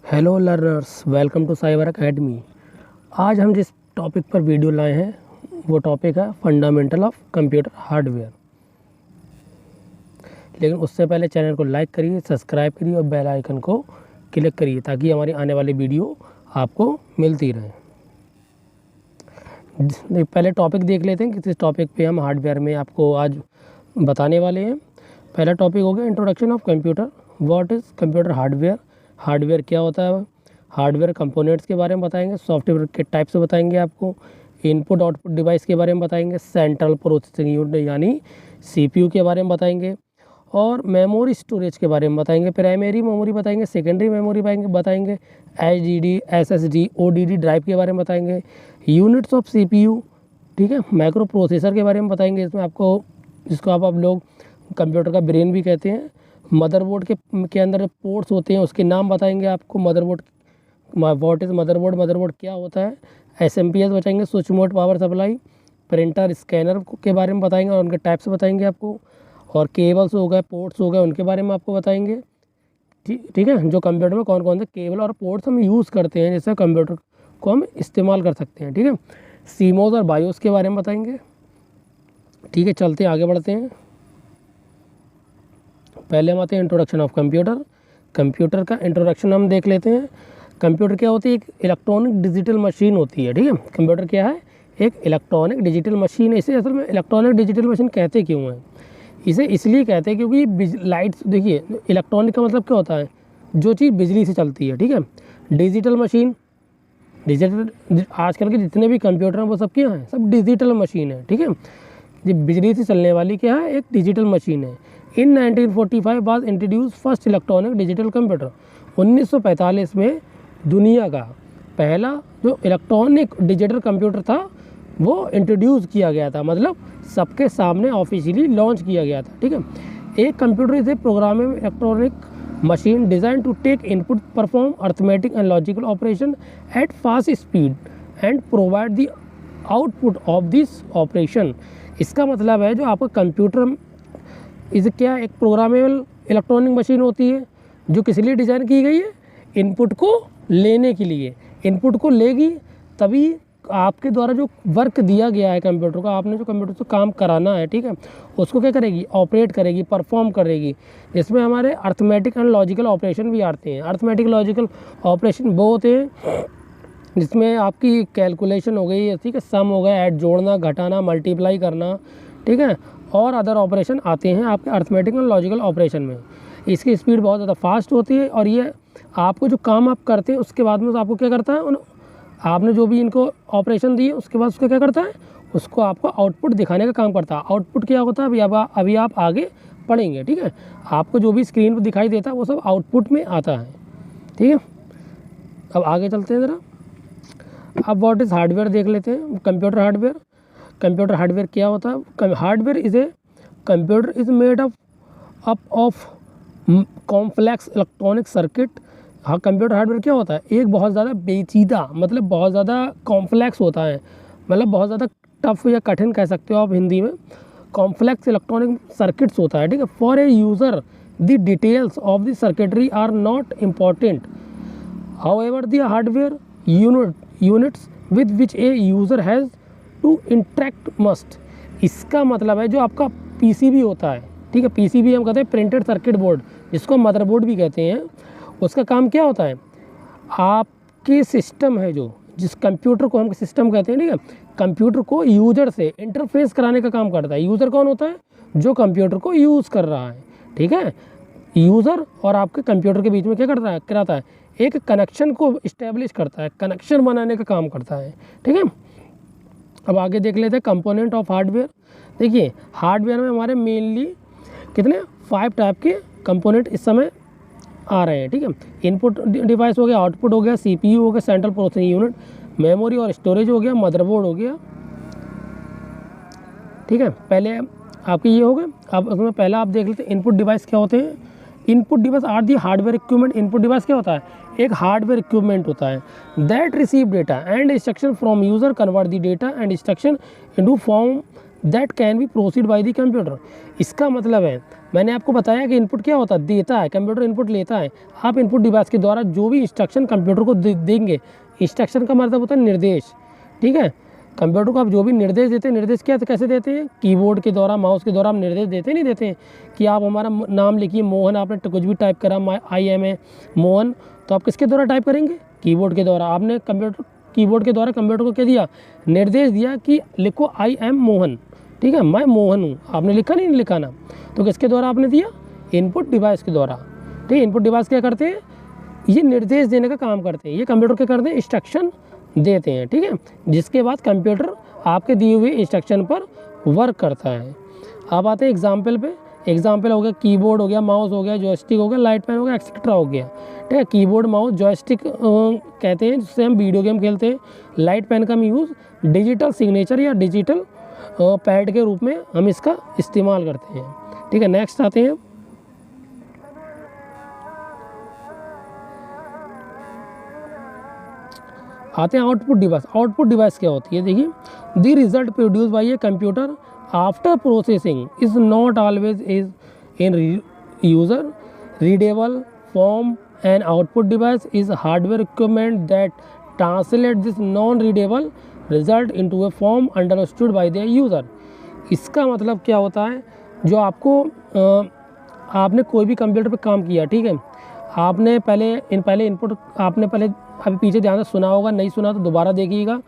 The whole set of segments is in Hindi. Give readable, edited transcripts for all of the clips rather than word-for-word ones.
Hello learners, welcome to cyber academy. आज हम जिस टॉपिक पर वीडियो लाए हैं वो टॉपिक है फंडामेंटल ऑफ कंप्यूटर हार्डवेयर। लेकिन उससे पहले चैनल को लाइक करिए, सब्सक्राइब करिए और बेल आइकन को क्लिक करिए ताकि हमारी आने वाली वीडियो आपको मिलती रहे। पहले टॉपिक देख लेते हैं कि किस टॉपिक पे हम हार्डवेयर में आपको आज बताने वाले हैं। पहला टॉपिक हो गया introduction of computer. What is computer hardware. Hardware क्या होता है, हार्डवेयर कंपोनेंट्स के बारे में बताएंगे, सॉफ्टवेयर के टाइप्स बताएंगे आपको, इनपुट आउटपुट डिवाइस के बारे में बताएंगे, सेंट्रल प्रोसेसिंग यूनिट यानी सीपीयू के बारे में बताएंगे और मेमोरी स्टोरेज के बारे में बताएंगे। प्राइमरी मेमोरी बताएंगे, सेकेंडरी मेमोरी बताएंगे, एचडीडी, एसएसडी, ओडीडी ड्राइव के बारे में बताएंगे, यूनिट्स ऑफ सीपीयू, ठीक है, माइक्रो प्रोसेसर के बारे में बताएंगे। इसमें आपको जिसको आप लोग कंप्यूटर का ब्रेन भी कहते हैं। मदरबोर्ड के अंदर पोर्ट्स होते हैं उसके नाम बताएंगे आपको। Motherboard, what is motherboard, motherboard क्या होता है। एसएमपीएस बताएंगे, switch mode power supply. Printer, scanner के बारे में बताएंगे और उनके टाइप्स बताएंगे आपको। और केबल्स हो गए, पोर्ट्स हो गए, उनके बारे में आपको बताएंगे। ठीक है, जो कंप्यूटर में कौन कौन से केबल और पोर्ट्स हम यूज़ करते हैं जिससे कंप्यूटर को हम इस्तेमाल कर सकते हैं। ठीक है, सीमोस और बायोस के बारे में बताएंगे। ठीक है, चलते हैं, आगे बढ़ते हैं। पहले हम आते हैं इंट्रोडक्शन ऑफ कंप्यूटर। कंप्यूटर का इंट्रोडक्शन हम देख लेते हैं। कंप्यूटर क्या होती है, एक इलेक्ट्रॉनिक डिजिटल मशीन होती है। ठीक है, कंप्यूटर क्या है, एक इलेक्ट्रॉनिक डिजिटल मशीन है। इसे असल में इलेक्ट्रॉनिक डिजिटल मशीन कहते क्यों हैं, इसे इसलिए कहते हैं क्योंकि लाइट्स, देखिए इलेक्ट्रॉनिक का मतलब क्या होता है, जो चीज़ बिजली से चलती है। ठीक है, डिजिटल मशीन, डिजिटल आजकल के जितने भी कंप्यूटर हैं वो सब क्या हैं, सब डिजिटल मशीन है। ठीक है, ये बिजली से चलने वाली क्या है, एक डिजिटल मशीन है। इन 1945 बाद introduce first electronic digital computer. 1945 में दुनिया का पहला जो इलेक्ट्रॉनिक डिजिटल कंप्यूटर था वो इंट्रोड्यूस किया गया था, मतलब सबके सामने ऑफिशियली लॉन्च किया गया था। ठीक है, एक computer is a programmable electronic machine design to take input, perform arithmetic and logical operation at fast speed and provide the output of this operation. इसका मतलब है जो आपका कंप्यूटर इसे क्या, एक प्रोग्रामेबल इलेक्ट्रॉनिक मशीन होती है जो किस लिए डिज़ाइन की गई है, इनपुट को लेने के लिए। इनपुट को लेगी तभी आपके द्वारा जो वर्क दिया गया है कंप्यूटर को, आपने जो कंप्यूटर से काम कराना है, ठीक है, उसको क्या करेगी, ऑपरेट करेगी, परफॉर्म करेगी। जिसमें हमारे अर्थमेटिक एंड लॉजिकल ऑपरेशन भी आते हैं। अर्थमेटिक लॉजिकल ऑपरेशन वो होते हैं जिसमें आपकी कैलकुलेशन हो गई, ठीक है, सम हो गया, ऐड, जोड़ना, घटाना, मल्टीप्लाई करना, ठीक है, और अदर ऑपरेशन आते हैं आपके अर्थमेटिक एंड लॉजिकल ऑपरेशन में। इसकी स्पीड बहुत ज़्यादा फास्ट होती है और ये आपको जो काम आप करते हैं उसके बाद में आपको क्या करता है, आपने जो भी इनको ऑपरेशन दिए उसके बाद उसको क्या करता है, उसको आपको आउटपुट दिखाने का काम करता है। आउटपुट क्या होता है अभी आप आगे पढ़ेंगे। ठीक है, आपको जो भी स्क्रीन पर दिखाई देता है वो सब आउटपुट में आता है। ठीक है, अब आगे चलते हैं ज़रा। अब व्हाट इज़ हार्डवेयर देख लेते हैं। कंप्यूटर हार्डवेयर, कंप्यूटर हार्डवेयर क्या होता है। Hardware is a computer is made up of complex electronic circuit. हाँ, कंप्यूटर हार्डवेयर क्या होता है, एक बहुत ज़्यादा पेचीदा, मतलब बहुत ज़्यादा कॉम्प्लेक्स होता है, मतलब बहुत ज़्यादा टफ या कठिन कह सकते हो आप हिंदी में। कॉम्प्लेक्स इलेक्ट्रॉनिक सर्किट्स होता है। ठीक है, for a user the details of the circuitry are not important, however the hardware units with which a user has to interact must. इसका मतलब है जो आपका पीसीबी होता है, ठीक है, पीसीबी हम कहते हैं प्रिंटेड सर्किट बोर्ड, जिसको मदरबोर्ड भी कहते हैं। उसका काम क्या होता है, आपके सिस्टम है जो, जिस कंप्यूटर को हम सिस्टम कहते हैं, ठीक है, कंप्यूटर को यूज़र से इंटरफेस कराने का काम करता है। यूज़र कौन होता है, जो कंप्यूटर को यूज़ कर रहा है। ठीक है, यूज़र और आपके कंप्यूटर के बीच में क्या कराता है, एक कनेक्शन को इस्टेब्लिश करता है, कनेक्शन बनाने का काम करता है। ठीक है, अब आगे देख लेते हैं कंपोनेंट ऑफ हार्डवेयर। देखिए हार्डवेयर में हमारे मेनली कितने 5 टाइप के कंपोनेंट इस समय आ रहे हैं। ठीक है, इनपुट डिवाइस हो गया, आउटपुट हो गया, सीपीयू हो गया, सेंट्रल प्रोसेसिंग यूनिट, मेमोरी और स्टोरेज हो गया, मदरबोर्ड हो गया। ठीक है, पहले आपके ये हो गए। अब उसमें पहला आप देख लेते हैं इनपुट डिवाइस क्या होते हैं। Input device are the hardware equipment. Input device क्या होता है, एक हार्डवेयर इक्विपमेंट होता है that receive data and instruction from user, convert the data and instruction into form that can be proceed by the computer. इसका मतलब है, मैंने आपको बताया कि इनपुट क्या होता है, देता है, कंप्यूटर इनपुट लेता है, आप इनपुट डिवाइस के द्वारा जो भी इंस्ट्रक्शन कंप्यूटर को देंगे, इंस्ट्रक्शन का मतलब होता है निर्देश, ठीक है। कंप्यूटर को आप जो भी निर्देश देते हैं, निर्देश क्या कैसे देते हैं, कीबोर्ड के द्वारा, माउस के द्वारा आप निर्देश देते नहीं देते हैं कि आप हमारा नाम लिखिए मोहन, आपने कुछ भी टाइप करा, IM मोहन, तो आप किसके द्वारा टाइप करेंगे, कीबोर्ड के द्वारा। आपने कंप्यूटर कीबोर्ड के द्वारा कंप्यूटर को क्या दिया, निर्देश दिया कि लिखो IM मोहन, ठीक है, मैं मोहन हूँ, आपने लिखा नहीं लिखाना, तो किसके द्वारा आपने दिया, इनपुट डिवाइस के द्वारा, ठीक है। इनपुट डिवाइस क्या करते हैं, ये निर्देश देने का काम करते हैं, ये कंप्यूटर क्या करते हैं, इंस्ट्रक्शन देते हैं, ठीक है, जिसके बाद कंप्यूटर आपके दिए हुए इंस्ट्रक्शन पर वर्क करता है। अब आते हैं एग्जाम्पल पे। एग्जाम्पल हो गया कीबोर्ड हो गया, माउस हो गया, जॉयस्टिक हो गया, लाइट पेन हो गया, एक्सेट्रा हो गया, ठीक है। कीबोर्ड, माउस, जॉयस्टिक कहते हैं जिससे हम वीडियो गेम खेलते हैं। लाइट पेन का हम यूज़ डिजिटल सिग्नेचर या डिजिटल पैड के रूप में हम इसका इस्तेमाल करते हैं, ठीक है। नेक्स्ट आते हैं, आउटपुट डिवाइस। आउटपुट डिवाइस क्या होती है, देखिए, the result produce by a computer after processing is not always is in user readable form. N output device is hardware equipment that translate this non readable result into A form understood by the user. इसका मतलब क्या होता है, जो आपको आपने कोई भी कंप्यूटर पे काम किया, ठीक है, आपने पहले इनपुट आपने पहले अभी पीछे ध्यान से सुना होगा, नहीं सुना तो दोबारा देखिएगा।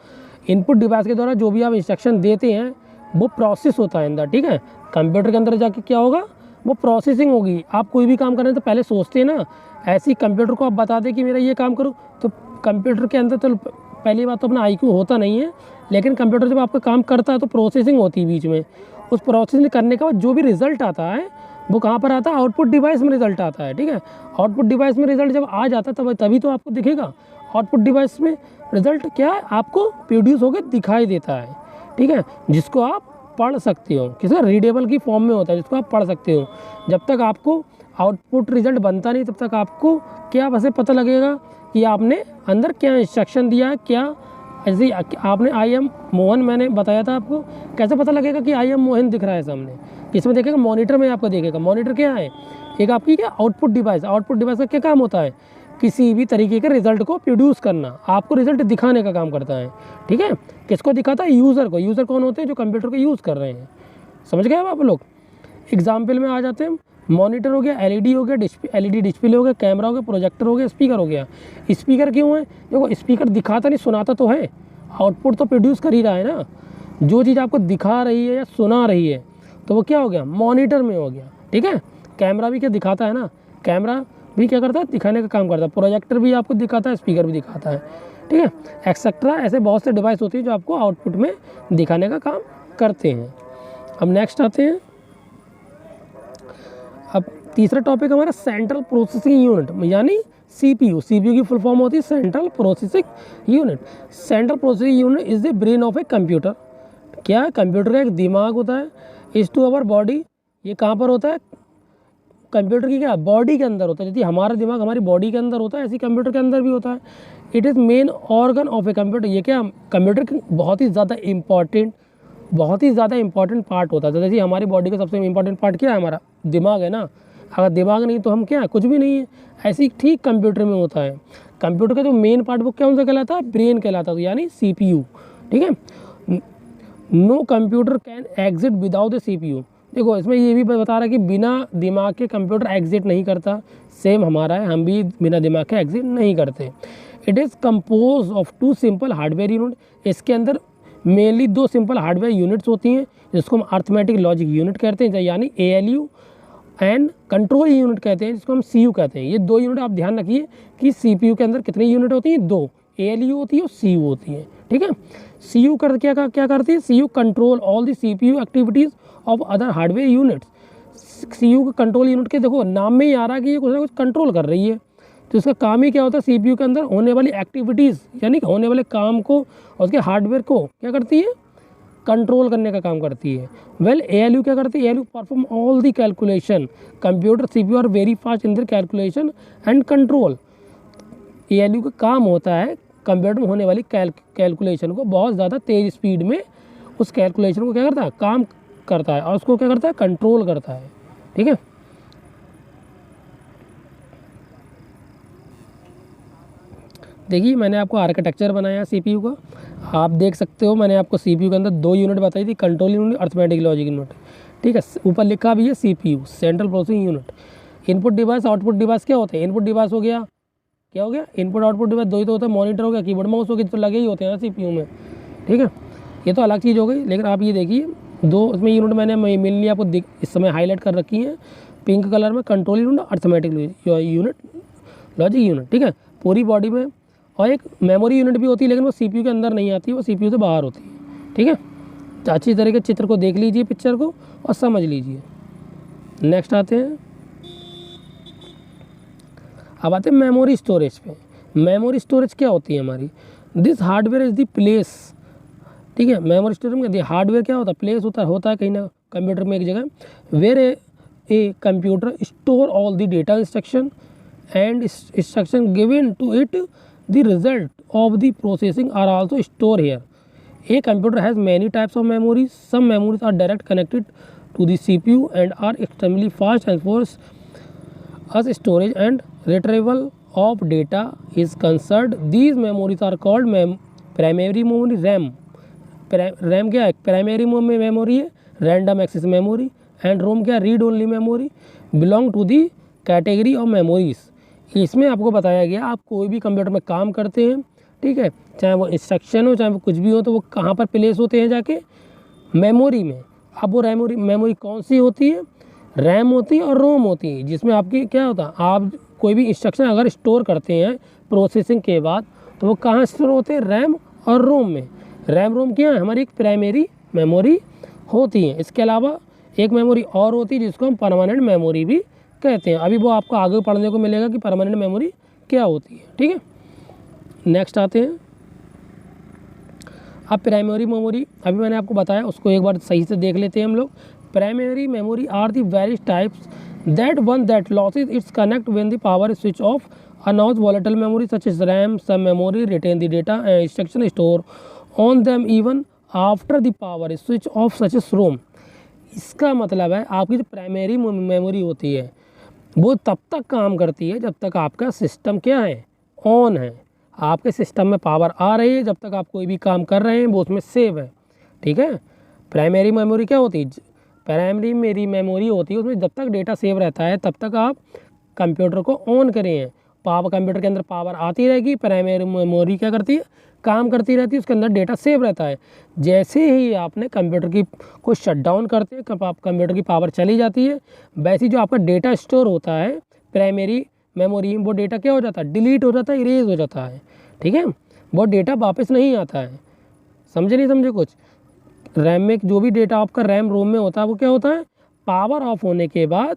इनपुट डिवाइस के द्वारा जो भी आप इंस्ट्रक्शन देते हैं वो प्रोसेस होता है अंदर, ठीक है। कंप्यूटर के अंदर जाके क्या होगा, वो प्रोसेसिंग होगी। आप कोई भी काम करें तो पहले सोचते हैं ना, ऐसे ही कंप्यूटर को आप बता दें कि मेरा ये काम करो, तो कंप्यूटर के अंदर तो पहली बात तो अपना IQ होता नहीं है, लेकिन कंप्यूटर जब आपका काम करता है तो प्रोसेसिंग होती है बीच में। उस प्रोसेसिंग करने के बाद जो भी रिजल्ट आता है वो कहाँ पर आता है, आउटपुट डिवाइस में रिजल्ट आता है, ठीक है। आउटपुट डिवाइस में रिजल्ट जब आ जाता है तभी तो आपको दिखेगा। आउटपुट डिवाइस में रिजल्ट क्या है, आपको प्रोड्यूस होकर दिखाई देता है, ठीक है, जिसको आप पढ़ सकते हो, किसी रीडेबल की फॉर्म में होता है जिसको आप पढ़ सकते हो। जब तक आपको आउटपुट रिजल्ट बनता नहीं तब तक आपको क्या वैसे पता लगेगा कि आपने अंदर क्या इंस्ट्रक्शन दिया है, क्या ऐसे आपने IM मोहन मैंने बताया था आपको, कैसे पता लगेगा कि IM मोहन दिख रहा है सामने, किसमें देखेगा, मॉनिटर में आपको देखेगा। मॉनिटर क्या है, एक आपकी क्या आउटपुट डिवाइस। आउटपुट डिवाइस का क्या काम होता है, किसी भी तरीके के रिजल्ट को प्रोड्यूस करना, आपको रिजल्ट दिखाने का काम करता है, ठीक है। किसको दिखाता है, यूज़र को। यूज़र कौन होते हैं, जो कंप्यूटर को यूज़ कर रहे हैं, समझ गए आप लोग। एग्जाम्पल में आ जाते हैं, मॉनिटर हो गया, LED हो गया, LED डिस्प्ले हो गया, कैमरा हो गया, प्रोजेक्टर हो गया, स्पीकर हो गया। स्पीकर क्यों है, देखो स्पीकर दिखाता नहीं सुनाता तो है, आउटपुट तो प्रोड्यूस कर ही रहा है ना। जो चीज़ आपको दिखा रही है या सुना रही है तो वो क्या हो गया, मॉनिटर में हो गया, ठीक है। कैमरा भी क्या दिखाता है ना, कैमरा भी क्या करता है, दिखाने का काम करता है। प्रोजेक्टर भी आपको दिखाता है, स्पीकर भी दिखाता है, ठीक है, एक्सेट्रा। ऐसे बहुत से डिवाइस होती है जो आपको आउटपुट में दिखाने का काम करते हैं। अब नेक्स्ट आते हैं, अब तीसरा टॉपिक हमारा सेंट्रल प्रोसेसिंग यूनिट यानी CPU। CPU की फुल फॉर्म होती है central processing unit. Central processing unit is the brain of a computer. क्या है, कंप्यूटर का एक दिमाग होता है। इज़ टू अवर बॉडी, ये कहाँ पर होता है, कंप्यूटर की क्या बॉडी के अंदर होता है। जैसे हमारा दिमाग हमारी बॉडी के अंदर होता है, ऐसे कंप्यूटर के अंदर भी होता है। It is main organ of a computer. ये क्या कंप्यूटर की बहुत ही ज़्यादा इंपॉर्टेंट पार्ट होता है। जैसे हमारी बॉडी का सबसे इंपॉर्टेंट पार्ट क्या है, हमारा दिमाग है ना। अगर दिमाग नहीं तो हम क्या है, कुछ भी नहीं है। ऐसे ही ठीक कंप्यूटर में होता है। कंप्यूटर का जो मेन पार्ट वो क्या कहलाता है, ब्रेन कहलाता है, यानी CPU, ठीक है। No computer can exit without the CPU। देखो इसमें ये भी बता रहा है कि बिना दिमाग के कंप्यूटर एग्जिट नहीं करता। सेम हमारा है, हम भी बिना दिमाग के एग्जिट नहीं करते। It is compose of 2 simple hardware unit. इसके अंदर मेनली 2 सिंपल हार्डवेयर यूनिट्स होती हैं जिसको हम अर्थमेटिक लॉजिक यूनिट कहते हैं, यानी ALU, एंड कंट्रोल यूनिट कहते हैं जिसको हम CU कहते हैं। ये 2 यूनिट आप ध्यान रखिए कि CPU के अंदर कितनी यूनिट होती हैं, 2, ALU होती है और CU होती है, ठीक है। CU कर क्या करती है, CU control all the CPU activities of other hardware units. CU के कंट्रोल यूनिट के देखो नाम में ही आ रहा है कि ये कुछ ना कुछ कंट्रोल कर रही है। तो इसका काम ही क्या होता है, CPU के अंदर होने वाली एक्टिविटीज़ यानी होने वाले काम को और उसके हार्डवेयर को क्या करती है, कंट्रोल करने का काम करती है। वेल ALU क्या करती है, ALU perform all the calculation. Computer CPU are very fast in their calculation and control. ALU का काम होता है कंप्यूटर में होने वाली कैलकुलेशन को बहुत ज़्यादा तेज़ स्पीड में उस कैलकुलेशन को क्या करता है, काम करता है और उसको क्या करता है, कंट्रोल करता है। ठीक है, देखिए मैंने आपको आर्किटेक्चर बनाया सीपीयू का, आप देख सकते हो मैंने आपको सीपीयू के अंदर 2 यूनिट बताई थी, control unit, arithmetic logic unit. ठीक है, ऊपर लिखा भी है CPU, central processing unit. Input device output device क्या होते हैं, इनपुट डिवाइस हो गया, क्या हो गया, इनपुट आउटपुट डिवाइस 2 ही तो होता है, मॉनिटर हो गया, कीबोर्ड माउस हो गया, तो लगे ही होते हैं ना सीपीयू में। ठीक है, ये तो अलग चीज़ हो गई, लेकिन आप ये देखिए 2 इसमें यूनिट मैंने मेनली आपको इस समय हाईलाइट कर रखी हैं पिंक कलर में, control unit, arithmetic unit, logic unit. ठीक है, पूरी बॉडी में। और एक मेमोरी यूनिट भी होती है, लेकिन वो सीपीयू के अंदर नहीं आती, वो सीपीयू से बाहर होती है। ठीक है, तो अच्छी तरीके चित्र को देख लीजिए, पिक्चर को, और समझ लीजिए। नेक्स्ट आते हैं, अब आते हैं मेमोरी स्टोरेज पे। मेमोरी स्टोरेज क्या होती है हमारी, this hardware is the place. ठीक है, मेमोरी स्टोरेज में हार्डवेयर क्या होता है, प्लेस होता है कहीं ना कंप्यूटर में एक जगह, where a computer store all the data instruction and instruction given to it, the result of the processing are also stored here. A computer has many types of memories. Some memories are direct connected to the CPU and are extremely fast as far as storage and retrieval of data is concerned. These memories are called primary memory, RAM. RAM क्या है, प्राइमरी मेमोरी है, random access memory, and ROM क्या, read only memory, belong to the category of memories. इसमें आपको बताया गया, आप कोई भी कंप्यूटर में काम करते हैं, ठीक है, चाहे वो इंस्ट्रक्शन हो चाहे वो कुछ भी हो, तो वो कहाँ पर प्लेस होते हैं, जाके मेमोरी में। अब वो मेमोरी कौन सी होती है, रैम होती है और रोम होती है, जिसमें आपकी क्या होता है, आप कोई भी इंस्ट्रक्शन अगर स्टोर करते हैं प्रोसेसिंग के बाद, तो वो कहाँ स्टोर होते हैं, रैम और रोम में। रैम रोम क्या है, हमारी एक प्राइमरी मेमोरी होती है। इसके अलावा एक मेमोरी और होती है जिसको हम परमानेंट मेमोरी भी कहते हैं। अभी वो आपको आगे पढ़ने को मिलेगा कि परमानेंट मेमोरी क्या होती है। ठीक है, नेक्स्ट आते हैं, अब प्राइमरी मेमोरी अभी मैंने आपको बताया, उसको एक बार सही से देख लेते हैं हम लोग। Primary memory are the various types, that one that loses its connect when the power is switch off, अनऑज volatile memory such as RAM, सब memory retain the data and instruction store on them even after the power is switch off such as ROM. इसका मतलब है आपकी जो प्राइमरी मेमोरी होती है वो तब तक काम करती है जब तक आपका सिस्टम क्या है, ऑन है, आपके सिस्टम में पावर आ रही है, जब तक आप कोई भी काम कर रहे हैं वो उसमें सेव है। ठीक है, प्राइमरी मेमोरी क्या होती है, प्राइमरी मेरी मेमोरी होती है, उसमें जब तक डेटा सेव रहता है तब तक आप कंप्यूटर को ऑन करें हैं, पावर कंप्यूटर के अंदर पावर आती रहेगी, प्राइमरी मेमोरी क्या करती है, काम करती रहती है, उसके अंदर डेटा सेव रहता है। जैसे ही आपने कंप्यूटर की को शट डाउन करते हैं, कंप्यूटर की पावर चली जाती है, वैसे ही जो आपका डेटा स्टोर होता है प्राइमरी मेमोरी, वो डेटा क्या हो जाता है, डिलीट हो जाता है, इरेज हो जाता है। ठीक है, वो डेटा वापस नहीं आता है। समझे नहीं समझे कुछ, रैम में जो भी डेटा आपका रैम रोम में होता है वो क्या होता है, पावर ऑफ होने के बाद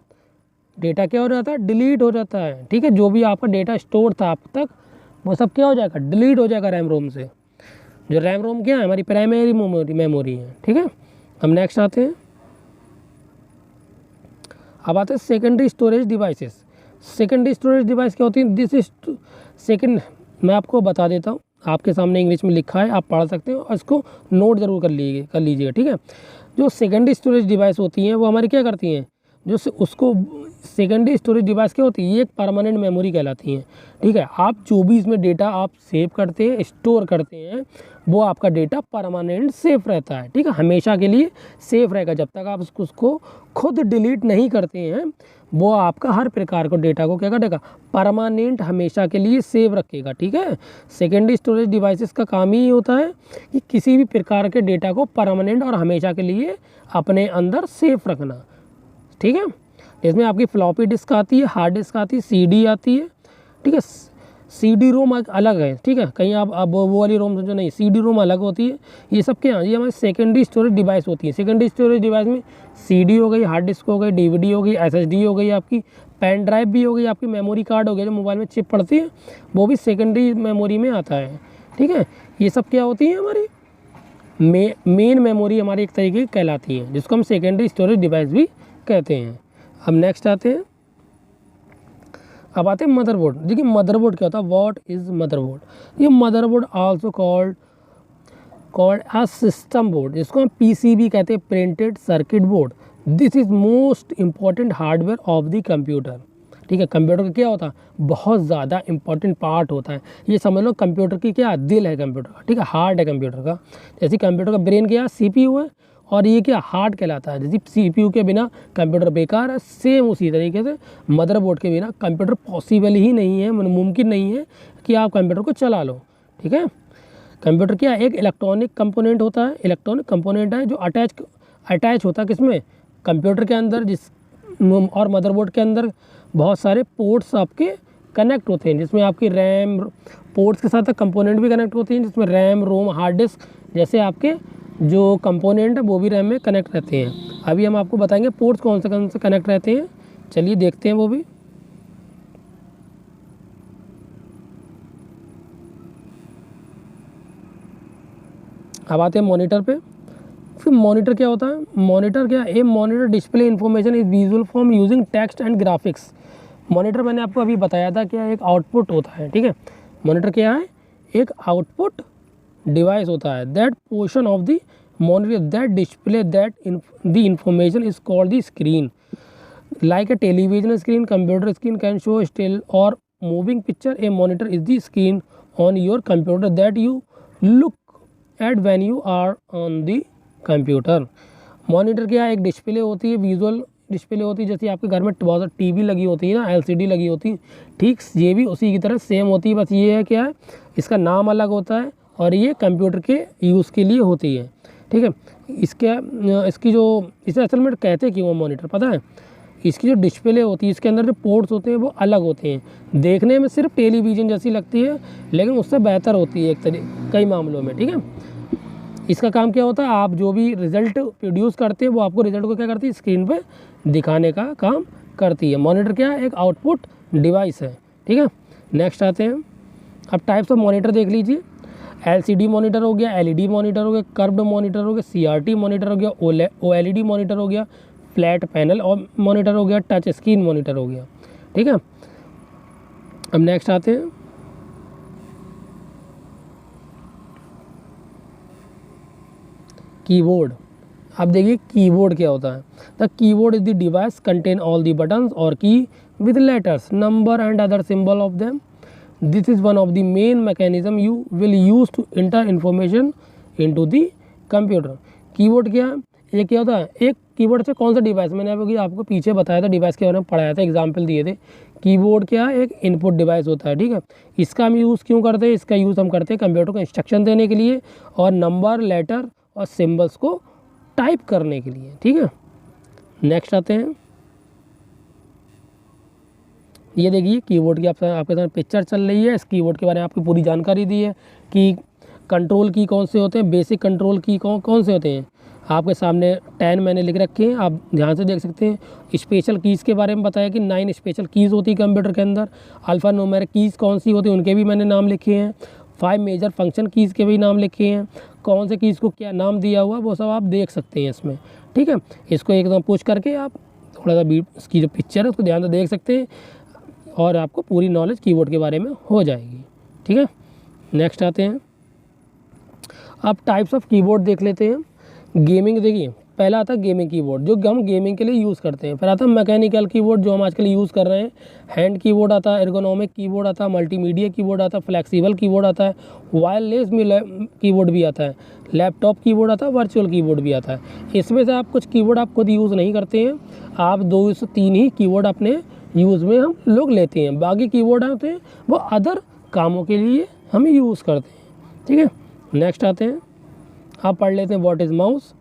डेटा क्या हो जाता है, डिलीट हो जाता है। ठीक है, जो भी आपका डेटा स्टोर था अब तक वो सब क्या हो जाएगा, डिलीट हो जाएगा रैम रोम से। जो रैम रोम क्या है, हमारी प्राइमरी मेमोरी है। ठीक है, हम नेक्स्ट आते हैं, अब आते हैं secondary storage devices. Secondary storage device क्या होती है, दिस इज सेकेंड, मैं आपको बता देता हूँ, आपके सामने इंग्लिश में लिखा है, आप पढ़ सकते हो और इसको नोट जरूर कर लीजिएगा। ठीक है, जो सेकेंडरी स्टोरेज डिवाइस होती हैं वो हमारी क्या करती हैं, जो उसको सेकेंडरी स्टोरेज डिवाइस क्या होती है, ये एक परमानेंट मेमोरी कहलाती हैं। ठीक है, आप जो भी इसमें डेटा आप सेव करते हैं, स्टोर करते हैं, वो आपका डेटा परमानेंट सेफ रहता है। ठीक है, हमेशा के लिए सेफ रहेगा, जब तक आप उसको खुद डिलीट नहीं करते हैं, वो आपका हर प्रकार को डेटा को क्या करेगा, परमानेंट हमेशा के लिए सेव रखेगा। ठीक है, सेकेंडरी स्टोरेज डिवाइसेस का काम ही होता है कि किसी भी प्रकार के डेटा को परमानेंट और हमेशा के लिए अपने अंदर सेफ रखना। ठीक है, इसमें आपकी फ्लॉपी डिस्क आती है, हार्ड डिस्क आती है, सीडी आती है। ठीक है, सीडी रोम अलग है। ठीक है, कहीं आप वो वाली रोम समझो नहीं, सीडी रोम अलग होती है। ये सब क्या, ये हमारी सेकेंडरी स्टोरेज डिवाइस होती है। सेकेंडरी स्टोरेज डिवाइस में सीडी हो गई, हार्ड डिस्क हो गई, डीवीडी हो गई, एसएसडी हो गई, आपकी पेन ड्राइव भी हो गई, आपकी मेमोरी कार्ड हो गया, जो मोबाइल में चिप पड़ती है, वो भी सेकेंडरी मेमोरी में आता है। ठीक है, ये सब क्या होती है, हमारी मेन मेमोरी हमारी एक तरीके की कहलाती है, जिसको हम सेकेंडरी स्टोरेज डिवाइस भी कहते हैं। अब नेक्स्ट आते हैं, अब आते हैं मदरबोर्ड। देखिए मदरबोर्ड क्या होता है, व्हाट इज मदरबोर्ड, ये motherboard also called called a system board, जिसको हम पीसीबी कहते हैं, printed circuit board. This is most important hardware of the computer. ठीक है, कंप्यूटर का क्या होता है, बहुत ज़्यादा इंपॉर्टेंट पार्ट होता है। ये समझ लो कंप्यूटर की क्या दिल है कंप्यूटर का, ठीक है, हार्ट है कंप्यूटर का। जैसे कंप्यूटर का ब्रेन क्या है, सीपीयू है, और ये क्या हार्ट कहलाता है। जैसे सीपीयू के बिना कंप्यूटर बेकार है, सेम उसी तरीके से मदरबोर्ड के बिना कंप्यूटर पॉसिबल ही नहीं है, मुमकिन नहीं है कि आप कंप्यूटर को चला लो। ठीक है, कंप्यूटर क्या एक इलेक्ट्रॉनिक कंपोनेंट होता है, इलेक्ट्रॉनिक कंपोनेंट है जो अटैच होता है किसमें, कंप्यूटर के अंदर, जिस और मदरबोर्ड के अंदर बहुत सारे पोर्ट्स आपके कनेक्ट होते हैं, जिसमें आपकी रैम, पोर्ट्स के साथ कंपोनेंट भी कनेक्ट होते हैं, जिसमें रैम, रोम, हार्ड डिस्क जैसे आपके जो कंपोनेंट है वो भी रैम में कनेक्ट रहते हैं। अभी हम आपको बताएंगे पोर्ट्स कौन से कनेक्ट रहते हैं, चलिए देखते हैं वो भी। अब आते हैं मॉनिटर पे। फिर मॉनिटर क्या होता है, मॉनिटर क्या है, monitor display information is visual form using text and graphics. Monitor मैंने आपको अभी बताया था क्या एक आउटपुट होता है। ठीक है, मॉनिटर क्या है, एक आउटपुट डिवाइस होता है। That portion of the monitor that display that the information is called the screen. Like a television screen, computer screen can show still or moving picture. A monitor is the screen on your computer that you look at when you are on the computer. Monitor क्या एक डिस्प्ले होती है, विजुअल डिस्प्ले होती है। जैसे आपके घर में बहुत टीवी लगी होती है ना, एलसीडी लगी होती है, ठीक ये भी उसी की तरह सेम होती है। बस ये है क्या है, इसका नाम अलग होता है और ये कंप्यूटर के यूज़ के लिए होती है। ठीक है, इसकी जो इसे असल में कहते हैं क्यों मॉनिटर पता है, इसकी जो डिस्प्ले होती है इसके अंदर जो पोर्ट्स होते हैं वो अलग होते हैं। देखने में सिर्फ टेलीविज़न जैसी लगती है, लेकिन उससे बेहतर होती है एक कई मामलों में। ठीक है, इसका काम क्या होता है, आप जो भी रिज़ल्ट प्रोड्यूस करते हैं वो आपको रिज़ल्ट को क्या करती है, स्क्रीन पे दिखाने का काम करती है। मॉनिटर क्या है, एक आउटपुट डिवाइस है। ठीक है, नेक्स्ट आते हैं। अब टाइप्स ऑफ मॉनिटर देख लीजिए। एलसीडी मॉनिटर हो गया, एलईडी मॉनिटर हो गया, कर्व्ड मॉनिटर हो गया, सीआरटी मॉनिटर हो गया, ओएलईडी मॉनिटर हो गया, फ्लैट पैनल और मॉनिटर हो गया, टच स्क्रीन मॉनिटर हो गया। ठीक है, अब नेक्स्ट आते हैं। कीबोर्ड। अब देखिए कीबोर्ड क्या होता है। The keyboard is the device contain all the buttons और key with letters, number and other symbol of them. This is one of the main mechanism you will use to enter information into the computer. Keyboard क्या है, ये क्या होता है, एक कीबोर्ड से कौन सा डिवाइस, मैंने आपको पीछे बताया था, डिवाइस के बारे में पढ़ाया था, एग्जाम्पल दिए थे। कीबोर्ड क्या है, एक इनपुट डिवाइस होता है। ठीक है, इसका हम यूज़ क्यों करते हैं, इसका यूज़ हम करते हैं कंप्यूटर को इंस्ट्रक्शन देने के लिए और नंबर, लेटर और सिंबल्स को टाइप करने के लिए। ठीक है, नेक्स्ट आते हैं। ये देखिए कीबोर्ड की आपके साथ पिक्चर चल रही है। इस कीबोर्ड के बारे में आपकी पूरी जानकारी दी है कि कंट्रोल की कौन से होते हैं, बेसिक कंट्रोल की कौन से होते हैं। आपके सामने 10 मैंने लिख रखे हैं, आप ध्यान से देख सकते हैं। स्पेशल कीज़ के बारे में बताया कि 9 स्पेशल कीज़ होती है कंप्यूटर के अंदर। अल्फ़ा न्यूमेरिक कीज़ कौन सी होती है उनके भी मैंने नाम लिखे हैं। 5 मेजर फंक्शन कीज़ के भी नाम लिखे हैं। कौन से कीज़ को क्या नाम दिया हुआ वो सब आप देख सकते हैं इसमें। ठीक है, इसको एकदम पुश करके आप थोड़ा सा इसकी जो पिक्चर है उसको ध्यान से देख सकते हैं और आपको पूरी नॉलेज कीबोर्ड के बारे में हो जाएगी। ठीक है, नेक्स्ट आते हैं। आप टाइप्स ऑफ कीबोर्ड देख लेते हैं। गेमिंग देखिए, पहला आता है गेमिंग कीबोर्ड जो हम गेमिंग के लिए यूज़ करते हैं। फिर आता है मैकेनिकल कीबोर्ड जो हम आजकल यूज़ कर रहे हैं। हैंड कीबोर्ड आता है, एर्गोनॉमिक कीबोर्ड आता है, मल्टीमीडिया कीबोर्ड आता है, फ्लेक्सिबल कीबोर्ड आता है, वायरलेस कीबोर्ड भी आता है, लैपटॉप कीबोर्ड आता है, वर्चुअल कीबोर्ड भी आता है। इसमें से आप कुछ कीबोर्ड आप खुद यूज़ नहीं करते हैं, आप 2 से 3 ही कीबोर्ड अपने यूज़ में हम लोग लेते हैं। बाकी कीबोर्ड होते हैं वो अदर कामों के लिए हम यूज़ करते हैं। ठीक है, नेक्स्ट आते हैं। आप पढ़ लेते हैं what is mouse.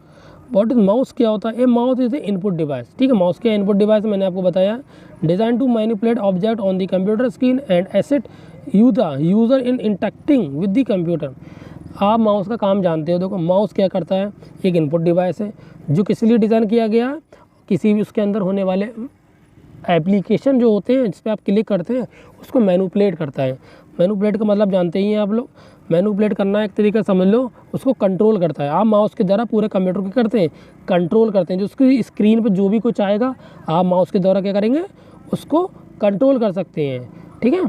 What is mouse क्या होता है, a mouse is a input device. ठीक है, माउस क्या इनपुट डिवाइस मैंने आपको बताया, design to manipulate object on the computer screen and assist user in interacting with the computer. आप माउस का काम जानते हो। देखो माउस क्या करता है, एक इनपुट डिवाइस है जो किस लिए डिज़ाइन किया गया, किसी भी उसके अंदर होने वाले एप्लीकेशन जो होते हैं जिस पर आप क्लिक करते हैं उसको मैनिपुलेट करता है। मैनिपुलेट का मतलब जानते ही हैं आप लोग, मैनिपुलेट करना एक तरीका समझ लो, उसको कंट्रोल करता है। आप माउस के द्वारा पूरे कंप्यूटर को करते हैं, कंट्रोल करते हैं। जो उसकी स्क्रीन पे जो भी कुछ आएगा आप माउस के द्वारा क्या करेंगे, उसको कंट्रोल कर सकते हैं। ठीक है,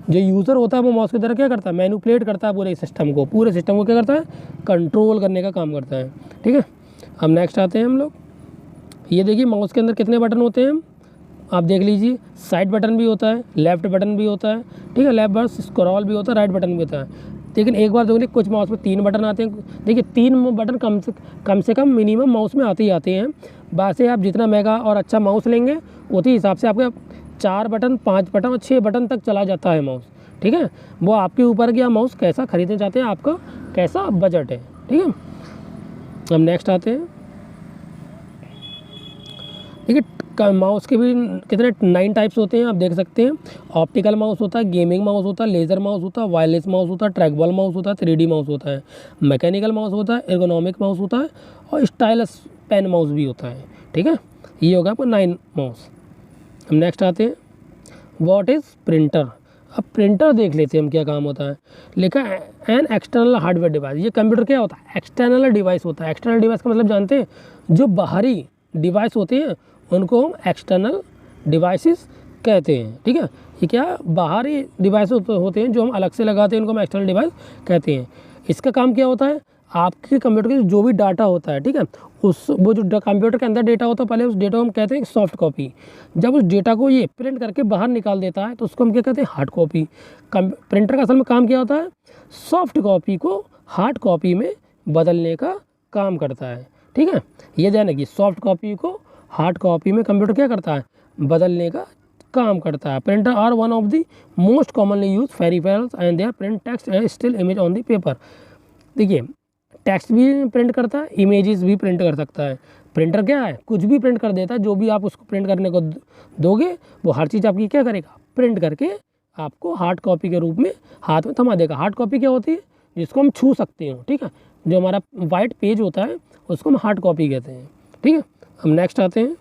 जो यूज़र होता है वो माउस की तरह क्या करता है, मैनिपुलेट करता है पूरे सिस्टम को क्या करता है, कंट्रोल करने का काम करता है। ठीक है, अब नेक्स्ट आते हैं हम लोग। ये देखिए माउस के अंदर कितने बटन होते हैं, आप देख लीजिए। साइड बटन भी होता है, लेफ्ट बटन भी होता है, ठीक है, लेफ्ट बटन स्क्रॉल भी होता है, राइट बटन भी होता है। लेकिन एक बार देखिए कुछ माउस में 3 बटन आते हैं। देखिए 3 बटन कम से कम मिनिमम माउस में आते ही आते हैं। वैसे आप जितना महंगा और अच्छा माउस लेंगे उसी हिसाब से आपका 4 बटन, 5 बटन और 6 बटन तक चला जाता है माउस। ठीक है, वो आपके ऊपर कि आप माउस कैसा खरीदना चाहते हैं, आपका कैसा बजट है। ठीक है, अब नेक्स्ट आते हैं। देखिए माउस के भी कितने 9 टाइप्स होते हैं, आप देख सकते हैं। ऑप्टिकल माउस होता है, गेमिंग माउस होता है, लेज़र माउस होता है, वायरलेस माउस होता है, ट्रैकबॉल माउस होता है, 3D माउस होता है, मैकेनिकल माउस होता है, एर्गोनॉमिक माउस होता है और स्टाइलस पेन माउस भी होता है। ठीक है, ये होगा आपको 9 माउस। हम नेक्स्ट आते हैं, व्हाट इज़ प्रिंटर। अब प्रिंटर देख लेते हैं हम क्या काम होता है। लिखा है एन एक्सटर्नल हार्डवेयर डिवाइस। ये कंप्यूटर क्या होता है, एक्सटर्नल डिवाइस होता है। एक्सटर्नल डिवाइस का मतलब जानते हैं, जो बाहरी डिवाइस होते हैं उनको हम एक्सटर्नल डिवाइसेस कहते हैं। ठीक है, ये क्या बाहरी डिवाइस होते हैं जो हम अलग से लगाते हैं, उनको हम एक्सटर्नल डिवाइस कहते हैं। इसका काम क्या होता है, आपके कंप्यूटर के जो भी डाटा होता है, ठीक है, वो जो कंप्यूटर के अंदर डेटा होता है, पहले उस डेटा को हम कहते हैं सॉफ्ट कॉपी। जब उस डेटा को ये प्रिंट करके बाहर निकाल देता है तो उसको हम क्या कहते हैं, हार्ड कॉपी। प्रिंटर का असल में काम क्या होता है, सॉफ्ट कॉपी को हार्ड कॉपी में बदलने का काम करता है। ठीक है, ये ध्यान रखिए, सॉफ्ट कॉपी को हार्ड कॉपी में कंप्यूटर क्या करता है, बदलने का काम करता है। Printer are one of the most commonly use peripherals and they are print text and still image on the paper. देखिए टेक्स्ट भी प्रिंट करता है, इमेजेस भी प्रिंट कर सकता है। प्रिंटर क्या है, कुछ भी प्रिंट कर देता है। जो भी आप उसको प्रिंट करने को दोगे वो हर चीज़ आपकी क्या करेगा, प्रिंट करके आपको हार्ड कॉपी के रूप में हाथ में थमा देगा। हार्ड कॉपी क्या होती है, जिसको हम छू सकते हो। ठीक है, जो हमारा वाइट पेज होता है उसको हम हार्ड कॉपी कहते हैं। ठीक है, हम नेक्स्ट आते हैं।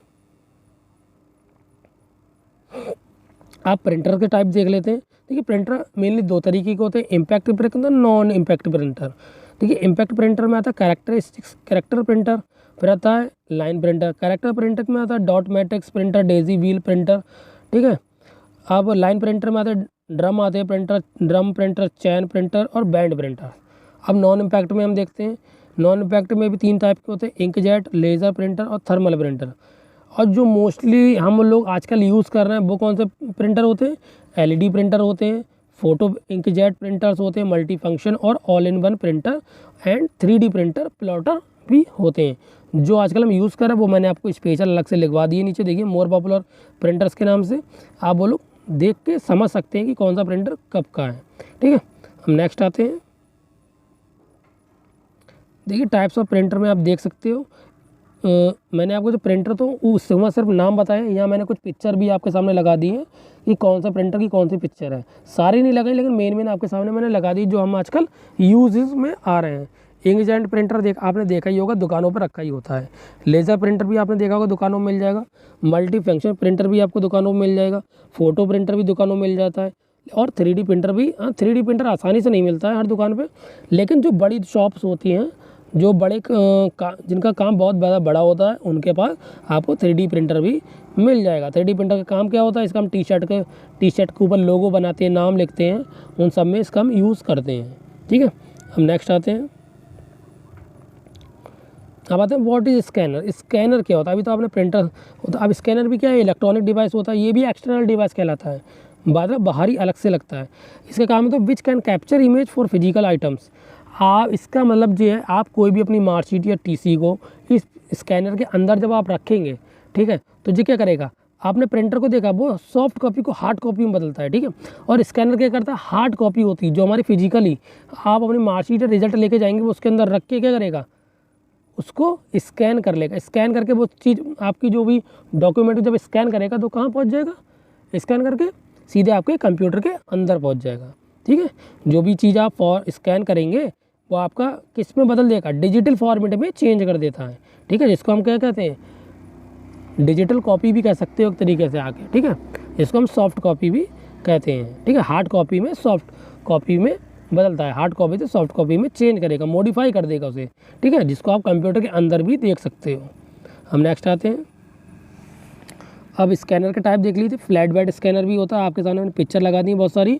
आप प्रिंटर के टाइप देख लेते हैं। देखिए प्रिंटर मेनली 2 तरीके के होते हैं, impact printer, non impact printer. देखिए इम्पैक्ट प्रिंटर में आता है कैरेक्टरिस्टिक्स कैरेक्टर प्रिंटर, फिर आता है लाइन प्रिंटर। कैरेक्टर प्रिंटर में आता है dot matrix printer, Daisy wheel printer. ठीक है, अब लाइन प्रिंटर में आते हैं ड्रम आते हैं प्रिंटर, ड्रम प्रिंटर, चैन प्रिंटर और बैंड प्रिंटर। अब नॉन इम्पैक्ट में हम देखते हैं, नॉन इम्पैक्ट में भी 3 टाइप के होते हैं, इंकजेट, लेज़र प्रिंटर और थर्मल प्रिंटर। और जो मोस्टली हम लोग आजकल यूज़ कर रहे हैं वो कौन से प्रिंटर होते हैं, एलईडी प्रिंटर होते हैं, फोटो इंकजेट प्रिंटर्स होते हैं, मल्टी फंक्शन और all in one printer and 3D printer plotter भी होते हैं। जो आजकल हम यूज़ कर रहे हैं वो मैंने आपको स्पेशल अलग से लिखवा दिए नीचे, देखिए मोर पॉपुलर प्रिंटर्स के नाम से। आप वो लोग देख के समझ सकते हैं कि कौन सा प्रिंटर कब का है। ठीक है, हम नेक्स्ट आते हैं। देखिए टाइप्स ऑफ प्रिंटर में आप देख सकते हो, मैंने आपको जो प्रिंटर तो उसमें सिर्फ नाम बताया, यहाँ मैंने कुछ पिक्चर भी आपके सामने लगा दी है कि कौन सा प्रिंटर की कौन सी पिक्चर है। सारी नहीं लगाई लेकिन मेन आपके सामने मैंने लगा दी जो हम आजकल यूजेस में आ रहे हैं। इंकजेट प्रिंटर आपने देखा ही होगा, दुकानों पर रखा ही होता है। लेज़र प्रिंटर भी आपने देखा होगा, दुकानों में मिल जाएगा। मल्टी फंक्शन प्रिंटर भी आपको दुकानों में मिल जाएगा। फोटो प्रिंटर भी दुकानों में मिल जाता है और 3D प्रिंटर भी। 3D प्रिंटर आसानी से नहीं मिलता है हर दुकान पे, लेकिन जो बड़ी शॉप्स होती हैं, जो बड़े जिनका काम बहुत ज़्यादा बड़ा होता है, उनके पास आपको 3D प्रिंटर भी मिल जाएगा। 3D प्रिंटर का काम क्या होता है, इसका हम टी शर्ट के ऊपर लोगो बनाते हैं, नाम लिखते हैं, उन सब में इसका हम यूज़ करते हैं। ठीक है, हम नेक्स्ट आते हैं। अब आते हैं व्हाट इज स्कैनर। स्कैनर क्या होता है, अभी तो आपने प्रिंटर होता, अब स्कैनर भी क्या है, इलेक्ट्रॉनिक डिवाइस होता है। ये भी एक्सटर्नल डिवाइस कहलाता है, बाहरी अलग से लगता है। इसका काम है तो which can capture image for physical items. आप इसका मतलब जो है, आप कोई भी अपनी मार्कशीट या टीसी को इस स्कैनर के अंदर जब आप रखेंगे, ठीक है, तो जी क्या करेगा, आपने प्रिंटर को देखा वो सॉफ्ट कॉपी को हार्ड कॉपी में बदलता है। ठीक है, और स्कैनर क्या करता है, हार्ड कॉपी होती है जो हमारी फिजिकली आप अपनी मार्कशीट या रिजल्ट लेके जाएंगे, वो उसके अंदर रख के क्या करेगा, उसको स्कैन कर लेगा। स्कैन करके वो चीज़ आपकी जो भी डॉक्यूमेंट जब स्कैन करेगा तो कहाँ पहुँच जाएगा, स्कैन करके सीधे आपके कंप्यूटर के अंदर पहुँच जाएगा। ठीक है, जो भी चीज़ आप स्कैन करेंगे वो आपका किस में बदल देगा, डिजिटल फॉर्मेट में चेंज कर देता है। ठीक है, जिसको हम क्या कहते हैं, डिजिटल कॉपी भी कह सकते हो एक तरीके से आके। ठीक है, जिसको हम सॉफ्ट कॉपी भी कहते हैं। ठीक है, हार्ड कॉपी में सॉफ्ट कॉपी में बदलता है, हार्ड कॉपी से सॉफ्ट कॉपी में चेंज करेगा, मॉडिफाई कर देगा उसे। ठीक है, जिसको आप कंप्यूटर के अंदर भी देख सकते हो। हम नेक्स्ट आते हैं। अब स्कैनर का टाइप देख लीजिए, फ्लैट बेड स्कैनर भी होता है, आपके सामने मैंने पिक्चर लगा दी है बहुत सारी,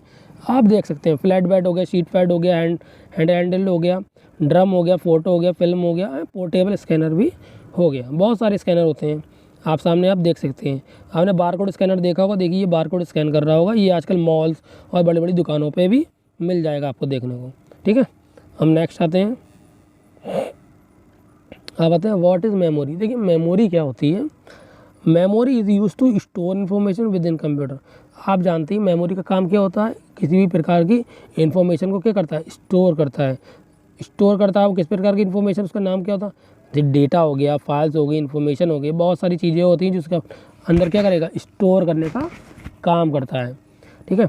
आप देख सकते हैं। फ्लैट बेड हो गया, शीट पैड हो गया, हैंडल हो गया, ड्रम हो गया, फ़ोटो हो गया, फिल्म हो गया, पोर्टेबल स्कैनर भी हो गया। बहुत सारे स्कैनर होते हैं, आप सामने आप देख सकते हैं। आपने बारकोड स्कैनर देखा होगा, देखिए ये बारकोड स्कैन कर रहा होगा, ये आजकल मॉल्स और बड़ी बड़ी दुकानों पे भी मिल जाएगा आपको देखने को। ठीक है, हम नेक्स्ट आते हैं। अब आते हैं व्हाट इज़ मेमोरी। देखिए मेमोरी क्या होती है। Memory is use to store information within computer. आप जानते हैं मेमोरी का काम क्या होता है, किसी भी प्रकार की इन्फॉर्मेशन को क्या करता है, स्टोर करता है। स्टोर करता है वो किस प्रकार की इन्फॉर्मेशन, उसका नाम क्या होता है, डेटा हो गया, फाइल्स हो गई, इन्फॉर्मेशन हो गई, बहुत सारी चीज़ें होती हैं जिसका अंदर क्या करेगा, स्टोर करने का काम करता है। ठीक है,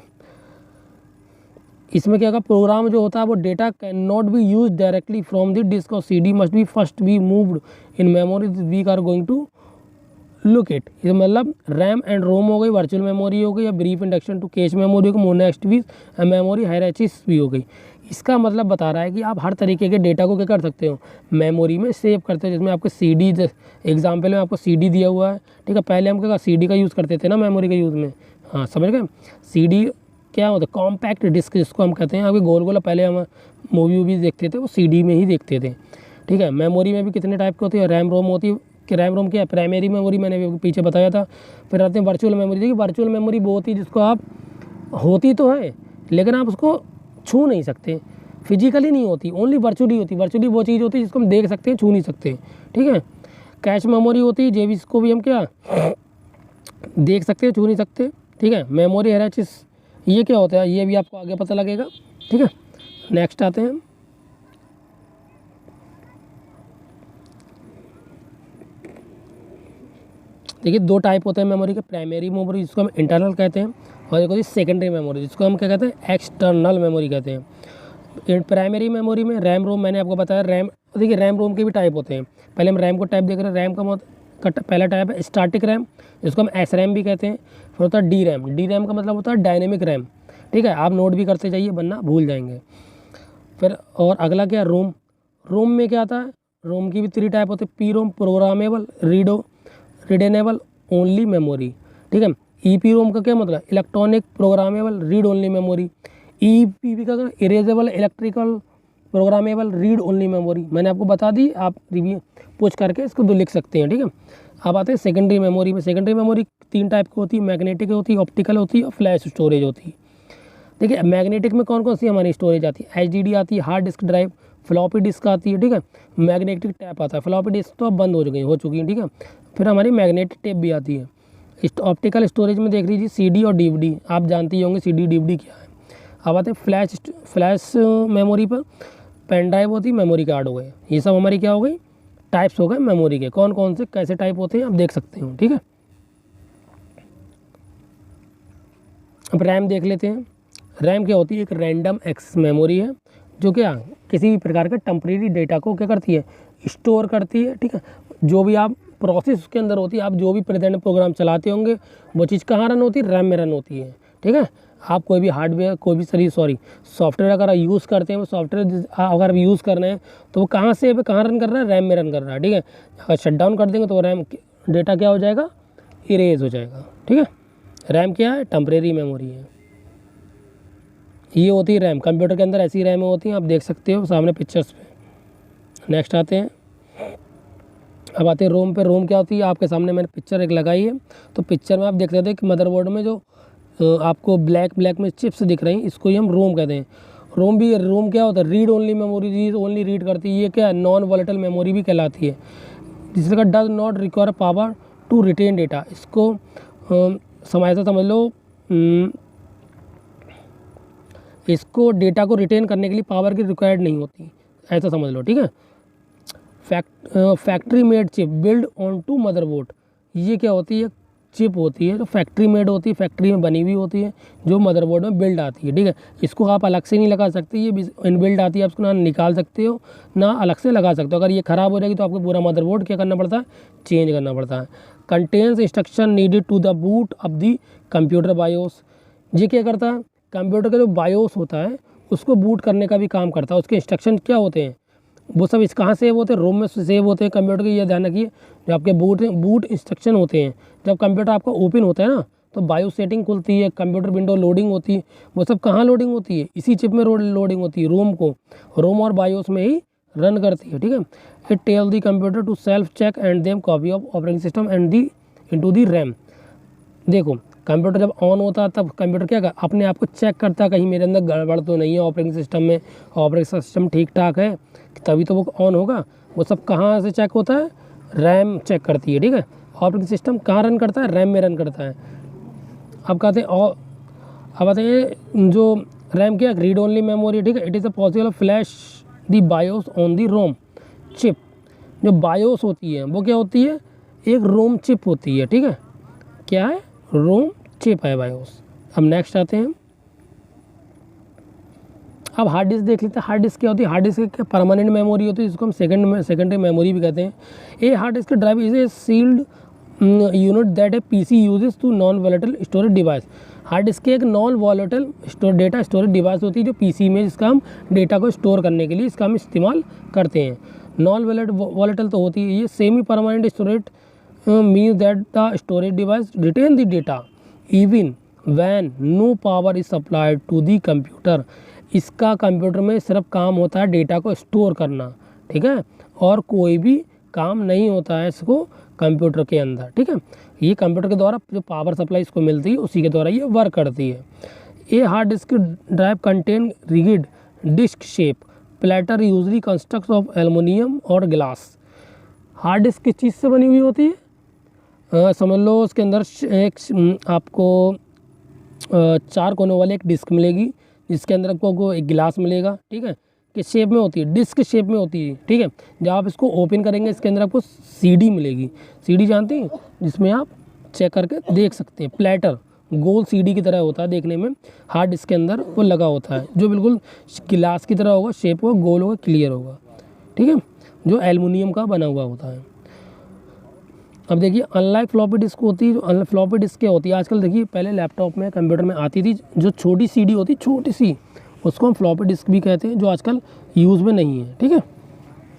इसमें क्या होगा, प्रोग्राम जो होता है वो data can not be use directly from the disk और CD must be first be moved in memory we are going to look it. ये मतलब रैम एंड रोम हो गई, वर्चुअल मेमोरी हो गई, या brief induction to cache memory हो गई, मोनेक्स्ट भी मेमोरी हायरार्कीज भी हो गई। इसका मतलब बता रहा है कि आप हर तरीके के डेटा को क्या कर सकते हो, मेमोरी में सेव करते हो। जिसमें आपको CD, एग्जाम्पल में आपको CD दिया हुआ है। ठीक है, पहले हम क्या CD का यूज़ करते थे ना मेमोरी के यूज़ में, हाँ समझ गए। CD क्या होता है, कॉम्पैक्ट डिस्क जिसको हम कहते हैं। अभी गोल गोला पहले हम मूवी देखते थे वो CD में ही देखते थे। ठीक है, मेमोरी में भी कितने टाइप की होती है, रैम रोम होती है कि रैम रोम क्या है, प्राइमरी मेमोरी मैंने भी पीछे बताया था। फिर आते हैं वर्चुअल मेमोरी। देखिए वर्चुअल मेमोरी वो होती है जिसको आप, होती तो है लेकिन आप उसको छू नहीं सकते, फिजिकली नहीं होती, ओनली वर्चुअली होती। वर्चुअली वो चीज़ होती है जिसको हम देख सकते हैं, छू नहीं सकते। ठीक है, कैश मेमोरी होती है जिसको भी हम क्या देख सकते हैं, छू नहीं सकते। ठीक है, मेमोरी हायरार्कीज ये क्या होता है, ये भी आपको आगे पता लगेगा। ठीक है, नेक्स्ट आते हैं। देखिए दो टाइप होते हैं मेमोरी के, प्राइमरी मेमोरी जिसको हम इंटरनल कहते हैं, और एक होती है सेकेंडरी मेमोरी जिसको हम क्या कहते हैं, एक्सटर्नल मेमोरी कहते हैं। प्राइमरी मेमोरी में रैम रोम मैंने आपको बताया, रैम देखिए रैम रोम के भी टाइप होते हैं। पहले हम रैम को टाइप देख रहे हैं। रैम का पहला टाइप है स्टैटिक रैम जिसको हम SRAM भी कहते हैं। फिर होता है DRAM। DRAM का मतलब होता है डायनेमिक रैम। ठीक है, आप नोट भी करते जाइए वरना भूल जाएंगे। फिर और अगला क्या, रोम। रोम में क्या आता है, रोम की भी 3 टाइप होते हैं। PROM programmable, readable only memory. ठीक है, EPROM का क्या मतलब, electronic programmable read only memory. EPP का erasable electrical programmable read only memory. मैंने आपको बता दी, आप रिव्यू पूछ करके इसको लिख सकते हैं। ठीक है, अब आते हैं सेकेंडरी मेमोरी में। सेकेंडरी मेमोरी 3 टाइप की होती है, मैग्नेटिक होती है, ऑप्टिकल होती है और फ्लैश स्टोरेज होती है। देखिए मैग्नेटिक में कौन कौन सी हमारी स्टोरेज आती है, HDD आती है, hard disk drive, floppy disk आती है। ठीक है, मैग्नेटिक टैप आता है, फ्लॉपी डिस्क तो अब बंद हो चुकी है। ठीक है, फिर हमारी मैग्नेटिक टेप भी आती है। ऑप्टिकल स्टोरेज में देख लीजिए CD और DVD, आप जानते ही होंगे CD DVD क्या है। अब आते हैं फ्लैश मेमोरी पर, पेन ड्राइव होती है, मेमोरी कार्ड हो गए। ये सब हमारी क्या हो गई, टाइप्स हो गए मेमोरी के। कौन कौन से कैसे टाइप होते हैं आप देख सकते हो। ठीक है, अब रैम देख लेते हैं। रैम क्या होती है, एक रैंडम एक्सेस मेमोरी है जो क्या किसी भी प्रकार के टेम्परेरी डेटा को क्या करती है, स्टोर करती है। ठीक है, जो भी आप प्रोसेस उसके अंदर होती है, आप जो भी प्रेजेंट प्रोग्राम चलाते होंगे वो चीज़ कहाँ रन होती है, रैम में रन होती है। ठीक है, आप कोई भी हार्डवेयर, कोई भी सॉफ्टवेयर अगर यूज़ करते हैं, वो सॉफ्टवेयर अगर यूज़ कर रहे हैं तो वो कहाँ से कहाँ रन कर रहा है, रैम में रन कर रहा है। ठीक है, अगर शट डाउन कर देंगे तो रैम डेटा क्या हो जाएगा, इरेज हो जाएगा। ठीक है, रैम क्या है, टेम्परेरी मेमोरी है। ये होती है रैम, कंप्यूटर के अंदर ऐसी रैम होती हैं, आप देख सकते हो सामने पिक्चर्स पे। नेक्स्ट आते हैं, अब आते हैं रोम पे। रोम क्या होती है, आपके सामने मैंने पिक्चर एक लगाई है, तो पिक्चर में आप देख सकते हैं कि मदरबोर्ड में जो आपको ब्लैक में चिप्स दिख रही हैं, इसको ही हम रोम कहते हैं। रोम क्या होता है, read only memory, only read करती है। ये क्या है, नॉन वॉलेटाइल मेमोरी भी कहलाती है, जिसका does not require power to retain data. इसको समझ लो, इसको डेटा को रिटेन करने के लिए पावर की रिक्वायर्ड नहीं होती, ऐसा समझ लो। ठीक है, factory made chip build on to motherboard. ये क्या होती है, चिप होती है जो फैक्ट्री मेड होती है, फैक्ट्री में बनी हुई होती है, जो मदरबोर्ड में बिल्ड आती है। ठीक है, इसको आप अलग से नहीं लगा सकते, ये इनबिल्ड आती है, आप इसको ना निकाल सकते हो ना अलग से लगा सकते हो। अगर ये ख़राब हो जाएगी तो आपको पूरा मदरबोर्ड क्या करना पड़ता है, चेंज करना पड़ता है। Contains instruction needed to the boot of the computer BIOS. ये क्या करता है, कंप्यूटर का जो बायोस होता है उसको बूट करने का भी काम करता है। उसके इंस्ट्रक्शन क्या होते हैं, वो सब इस कहाँ सेव होते हैं, रोम में सेव होते हैं कंप्यूटर के। ये ध्यान रखिए, जो आपके बूट इंस्ट्रक्शन होते हैं, जब कंप्यूटर आपका ओपन होता है ना, तो बायो सेटिंग खुलती है, कंप्यूटर विंडो लोडिंग होती है, वो सब कहाँ लोडिंग होती है, इसी चिप में लोडिंग होती है, रोम और बायोस में ही रन करती है, ठीक है। It tell the computer to self check and them copy of operating system and the into the RAM. देखो कंप्यूटर जब ऑन होता है तब कंप्यूटर क्या कर अपने आप को चेक करता है, कहीं मेरे अंदर गड़बड़ तो नहीं है ऑपरेटिंग सिस्टम में, ऑपरेटिंग सिस्टम ठीक ठाक है, तभी तो वो ऑन होगा। वो सब कहाँ से चेक होता है, रैम चेक करती है, ठीक है। ऑपरेटिंग सिस्टम कहाँ रन करता है, रैम में रन करता है। अब कहते हैं और अब आते हैं जो रैम क्या रीड ओनली मेमोरी, ठीक है। It is a possible flash the BIOS on the ROM chip. जो बायोस होती है वो क्या होती है, एक रोम चिप होती है, ठीक है। क्या है, रोम चिप है बायोस। अब नेक्स्ट आते हैं, अब हार्ड डिस्क देख लेते हैं। हार्ड डिस्क क्या होती है, हार्ड डिस्क क्या परमानेंट मेमोरी होती है, जिसको हम सेकेंडरी मेमोरी भी कहते हैं। A hard disk drive is a sealed unit that a PC uses to non volatile storage device. Hard disk एक non volatile data storage device होती है जो पीसी में, जिसका हम डेटा को स्टोर करने के लिए इसका हम इस्तेमाल करते हैं। नॉन वॉलेटाइल तो होती है ये। Semi permanent storage means that the storage device retain the data even when no power is supplied to the computer. इसका कंप्यूटर में सिर्फ काम होता है डेटा को स्टोर करना, ठीक है, और कोई भी काम नहीं होता है इसको कंप्यूटर के अंदर, ठीक है। ये कंप्यूटर के द्वारा जो पावर सप्लाई इसको मिलती है उसी के द्वारा ये वर्क करती है। A hard disk drive contain rigid disk shape platter usually construct of aluminium और ग्लास। हार्ड डिस्क किस चीज़ से बनी हुई होती है, समझ लो उसके अंदर एक आपको 4 कोनों वाली एक डिस्क मिलेगी, जिसके अंदर आपको एक गिलास मिलेगा, ठीक है। किस शेप में होती है, डिस्क शेप में होती है, ठीक है। जब आप इसको ओपन करेंगे इसके अंदर आपको सीडी मिलेगी। सीडी जानते हैं, जिसमें आप चेक करके देख सकते हैं। प्लेटर गोल सीडी की तरह होता है देखने में, हार्ड डिस्क के अंदर वो लगा होता है, जो बिल्कुल गिलास की तरह होगा, शेप होगा, गोल होगा, क्लियर होगा, ठीक है, जो एल्युमिनियम का बना हुआ होता है। अब देखिए अनलाइक फ्लॉपी डिस्क होती है, जो फ्लॉपी डिस्क क्या होती है, आजकल देखिए पहले लैपटॉप में कंप्यूटर में आती थी जो छोटी सीडी होती, छोटी सी, उसको हम फ्लॉपी डिस्क भी कहते हैं, जो आजकल यूज़ में नहीं है, ठीक है,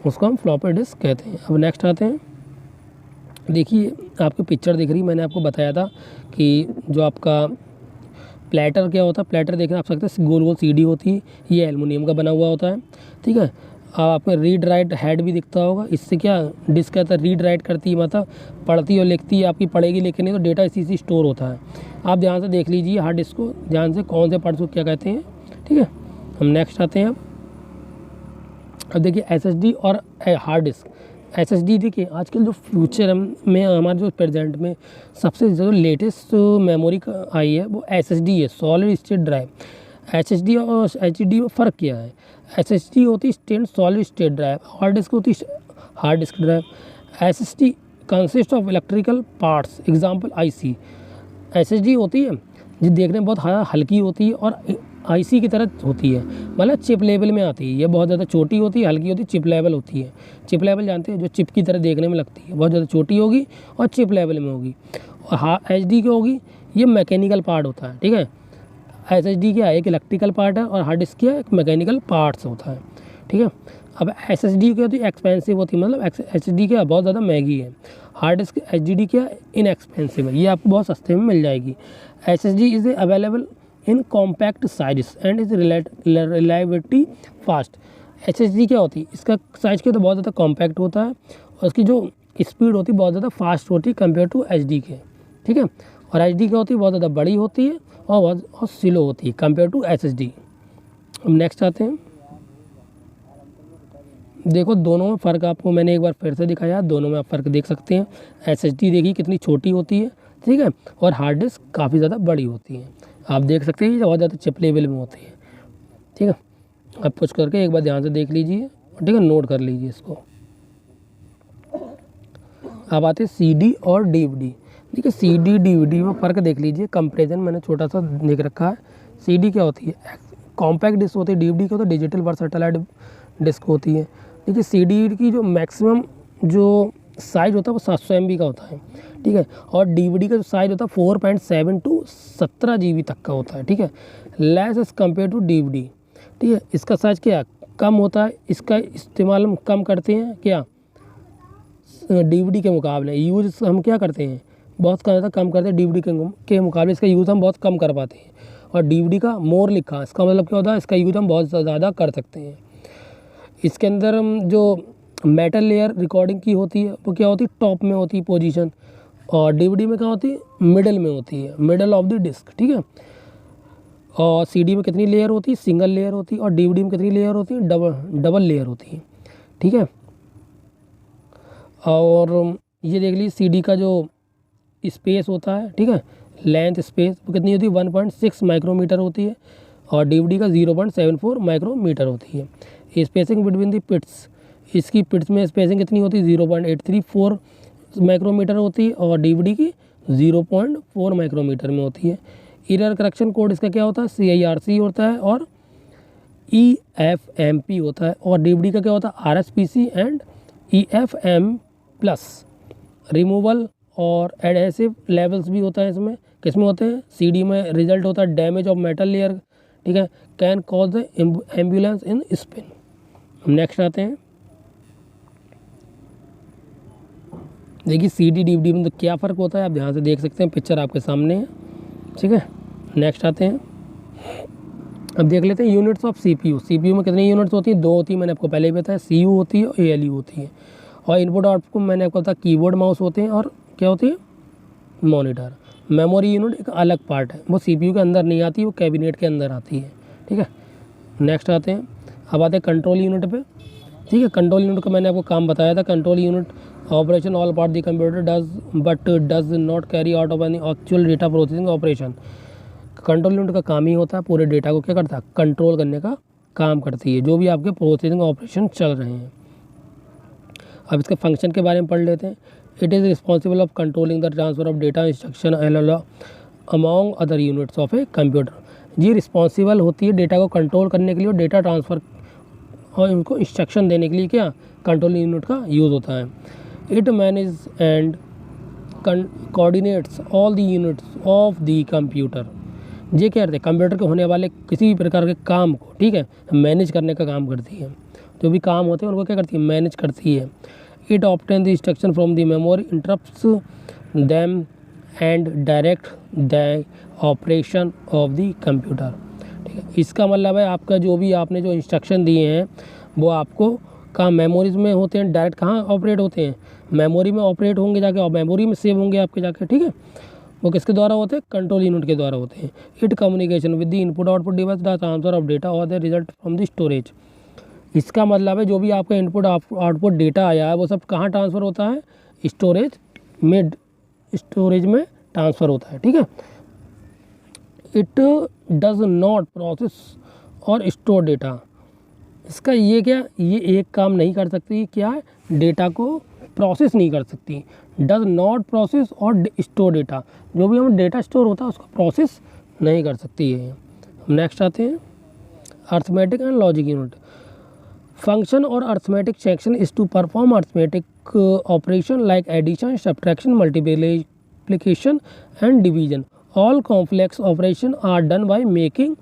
उसको हम फ्लॉपी डिस्क कहते हैं। अब नेक्स्ट आते हैं, देखिए आपकी पिक्चर दिख रही, मैंने आपको बताया था कि जो आपका प्लेटर क्या होता है, प्लेटर देखना आप सकते हैं, गोल गोल सीडी होती है, ये एल्युमिनियम का बना हुआ होता है, ठीक है। आपको रीड राइट हेड भी दिखता होगा, इससे क्या डिस्क कहता है रीड राइट करती है, मतलब पढ़ती और लिखती है, आपकी पढ़ेगी लिखेगी नहीं तो डेटा इसी से स्टोर होता है। आप ध्यान से देख लीजिए हार्ड डिस्क को, ध्यान से कौन से पार्ट्स को क्या कहते हैं, ठीक है। हम नेक्स्ट आते हैं, अब देखिए एसएसडी और हार्ड डिस्क। एसएसडी देखिए आजकल जो फ्यूचर में हमारे जो प्रेजेंट में सबसे जो लेटेस्ट मेमोरी का आई है वो एसएसडी है, सॉलिड स्टेट ड्राइव। एसएसडी और एचडीडी में फ़र्क क्या है, एसएसडी होती है state solid state drive, hard disk होती है hard disk drive. SSD consist of electrical parts, example IC. SSD होती है जो देखने में बहुत हल्की होती है और आईसी की तरह होती है, मतलब चिप लेवल में आती है। ये बहुत ज़्यादा छोटी होती है, हल्की होती है, चिप लेवल होती है। चिप लेवल जानते हैं, जो चिप की तरह देखने में लगती है, बहुत ज़्यादा छोटी होगी और चिप लेवल में होगी। और एचडी क्या होगी, ये मैकेनिकल पार्ट होता है, ठीक है। एसएसडी क्या है, एक इलेक्ट्रिकल पार्ट है, और हार्ड डिस्क क्या है, एक मैकेनिकल पार्ट्स होता है, ठीक है। अब एसएसडी क्या होती है, एक्सपेंसिव होती है, मतलब एसएसडी क्या बहुत ज़्यादा महंगी है। हार्ड डिस्क एचडीडी क्या इनएक्सपेंसिव है, ये आपको बहुत सस्ते में मिल जाएगी। SSD is available in compact size and is reliability fast. SSD क्या होती है, इसका साइज क्या तो बहुत ज़्यादा कॉम्पैक्ट होता है, और उसकी जो स्पीड होती है बहुत ज़्यादा फास्ट होती है कंपेयर टू एचडी के, ठीक है। और एचडी क्या होती है, बहुत ज़्यादा बड़ी होती है और बहुत स्लो होती है कंपेयर टू एसएसडी। अब नेक्स्ट आते हैं, देखो दोनों में फ़र्क आपको मैंने एक बार फिर से दिखाया, दोनों में आप फ़र्क देख सकते हैं। एसएसडी देखिए कितनी छोटी होती है, ठीक है, और हार्ड डिस्क काफ़ी ज़्यादा बड़ी होती है। आप देख सकते हैं ये बहुत ज़्यादा चिप लेवल में होती है, ठीक है। आप कुछ करके एक बार ध्यान से देख लीजिए, ठीक है, नोट कर लीजिए इसको। अब आते हैं सीडी और डीवीडी। देखिए सीडी डीवीडी में फ़र्क देख लीजिए, कंपेरिजन मैंने छोटा सा देख रखा है। सीडी क्या होती है, कॉम्पैक्ट डिस्क होती है, डीवीडी क्या होता है, डिजिटल वर्सटाइल डिस्क होती है। देखिए सीडी की जो मैक्सिमम जो साइज़ होता है वो 700 MB का होता है, ठीक है, और डीवीडी का जो साइज़ होता है 4.7 to 17 GB तक का होता है, ठीक है, less as compare to DVD, ठीक है। इसका साइज़ क्या है, कम होता है, इसका इस्तेमाल हम कम करते हैं क्या डीवीडी के मुकाबले। यूज़ हम क्या करते हैं, बहुत ज़्यादा कम करते हैं डीवीडी के मुकाबले, इसका यूज़ हम बहुत कम कर पाते हैं। और डीवीडी का मोर लिखा, इसका मतलब क्या होता है, इसका यूज़ हम बहुत ज़्यादा कर सकते हैं। इसके अंदर हम जो मेटल लेयर रिकॉर्डिंग की होती है वो क्या होती है, टॉप में होती है पोजीशन, और डीवीडी में क्या होती है, मिडल में होती है, मिडल ऑफ द डिस्क, ठीक है। और सीडी में कितनी लेयर होती है, सिंगल लेयर होती है। और डीवीडी में कितनी लेयर होती है, डबल लेयर होती है, ठीक है। और ये देख लीजिए सीडी का जो स्पेस होता है, ठीक है, लेंथ स्पेस वो कितनी होती है, 1.6 माइक्रोमीटर होती है। और डीवीडी का 0.74 माइक्रोमीटर होती है। स्पेसिंग बिटवीन द पिट्स, इसकी पिट्स में स्पेसिंग कितनी होती है, 0.834 माइक्रोमीटर होती है। और डीवीडी की 0.4 माइक्रोमीटर में होती है। एरर करेक्शन कोड इसका क्या होता है, CIRC होता है और EFMP होता है। और डीवीडी का क्या होता है, RSPC and EFM plus. Removal और एडहेसिव लेवल्स भी होता है इसमें, किसमें होते हैं, सीडी में। रिजल्ट होता है डैमेज ऑफ मेटल लेयर, ठीक है, can cause the ambulance in spin. Next आते हैं, देखिए सीडी डीवीडी में तो क्या फ़र्क होता है, आप ध्यान से देख सकते हैं, पिक्चर आपके सामने है, ठीक है। नेक्स्ट आते हैं, अब देख लेते हैं यूनिट्स ऑफ CPU। CPU में कितनी यूनिट्स होती हैं, 2 होती है, मैंने आपको पहले ही बताया, CU होती है और ALU होती है। और इनपुट आउटपुट मैंने आपको बताया कीबोर्ड माउस होते हैं और क्या होती है, मॉनिटर। मेमोरी यूनिट एक अलग पार्ट है, वो CPU के अंदर नहीं आती, वो कैबिनेट के अंदर आती है, ठीक है। नेक्स्ट आते हैं, अब आते हैं कंट्रोल यूनिट पे, ठीक है। कंट्रोल यूनिट का मैंने आपको काम बताया था। Control unit operation all part the computer does not carry out of any actual data processing operation. Control unit का काम ही होता है पूरे डेटा को क्या करता है, कंट्रोल करने का काम करती है, जो भी आपके प्रोसेसिंग ऑपरेशन चल रहे हैं। अब इसके फंक्शन के बारे में पढ़ लेते हैं। It is responsible of controlling the transfer of data instruction among other units of a computer. ये रिस्पॉन्सिबल होती है डेटा को कंट्रोल करने के लिए और डेटा ट्रांसफ़र और इनको इंस्ट्रक्शन देने के लिए क्या कंट्रोल यूनिट का यूज़ होता है। It manage and coordinates all the units of the computer. ये क्या करते हैं, कंप्यूटर के होने वाले किसी भी प्रकार के काम को, ठीक है, मैनेज करने का काम करती है। जो भी काम होते हैं उनको क्या करती है, मैनेज करती है। It obtain the instruction from the memory, interrupts them and direct the operation of the computer, ठीक है। इसका मतलब है आपका जो भी आपने जो इंस्ट्रक्शन दिए हैं वो आपको कहाँ मेमोरीज में होते हैं, डायरेक्ट कहाँ ऑपरेट होते हैं, मेमोरी में ऑपरेट होंगे जाके, और मेमोरी में सेव होंगे आपके जाके, ठीक है। वो किसके द्वारा होते हैं, कंट्रोल यूनिट के द्वारा होते हैं। It communication with the input output device the transfer of data और the result from the storage. इसका मतलब है जो भी आपका इनपुट आउटपुट डेटा आया है वो सब कहाँ ट्रांसफ़र होता है, स्टोरेज में ट्रांसफ़र होता है, ठीक है। इट डज नॉट प्रोसेस और स्टोर डेटा। इसका ये क्या, ये एक काम नहीं कर सकती, क्या है, डेटा को प्रोसेस नहीं कर सकती। डज नॉट प्रोसेस और स्टोर डेटा, जो भी हम डेटा स्टोर होता है उसको प्रोसेस नहीं कर सकती है। नेक्स्ट आते हैं arithmetic and logic unit. Function और arithmetic section is to perform arithmetic operation like addition, subtraction, multiplication and division. All complex operation are done by making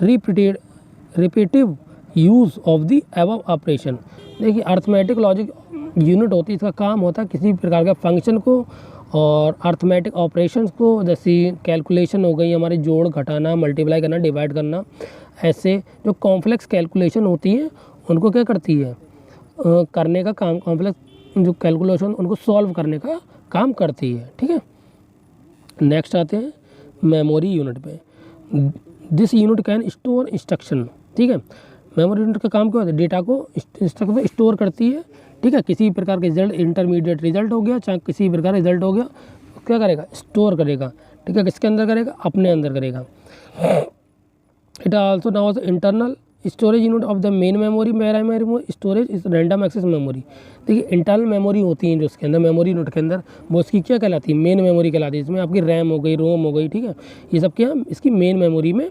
repetitive use of the above operation. देखिए अर्थमेटिक लॉजिक यूनिट होती है, इसका काम होता है किसी भी प्रकार के फंक्शन को और अर्थमेटिक ऑपरेशंस को, जैसी कैलकुलेशन हो गई हमारी, जोड़ घटाना, मल्टीप्लाई करना, डिवाइड करना, ऐसे जो कॉम्प्लेक्स कैलकुलेशन होती है उनको क्या करती है, करने का काम, कॉम्प्लेक्स जो कैलकुलेशन उनको सॉल्व करने का काम करती है, ठीक है। नेक्स्ट आते हैं मेमोरी यूनिट पे। This unit can store instruction, ठीक है। मेमोरी यूनिट का काम क्या होता है, डेटा को इंस्ट्रक्शन स्टोर करती है, ठीक है। किसी भी प्रकार के रिजल्ट, इंटरमीडिएट रिजल्ट हो गया, चाहे किसी भी प्रकार रिजल्ट हो गया, क्या करेगा, स्टोर करेगा, ठीक है। किसके अंदर करेगा, अपने अंदर करेगा। It also knows internal storage unit of the main memory. Primary storage is random access memory. देखिए इंटरनल मेमोरी होती है जो उसके अंदर, मेमोरी यूनिट के अंदर, वो उसकी क्या कहलाती है, मेन मेमोरी कहलाती है। इसमें आपकी रैम हो गई, रोम हो गई, ठीक है, ये सब क्या इसकी मेन मेमोरी में,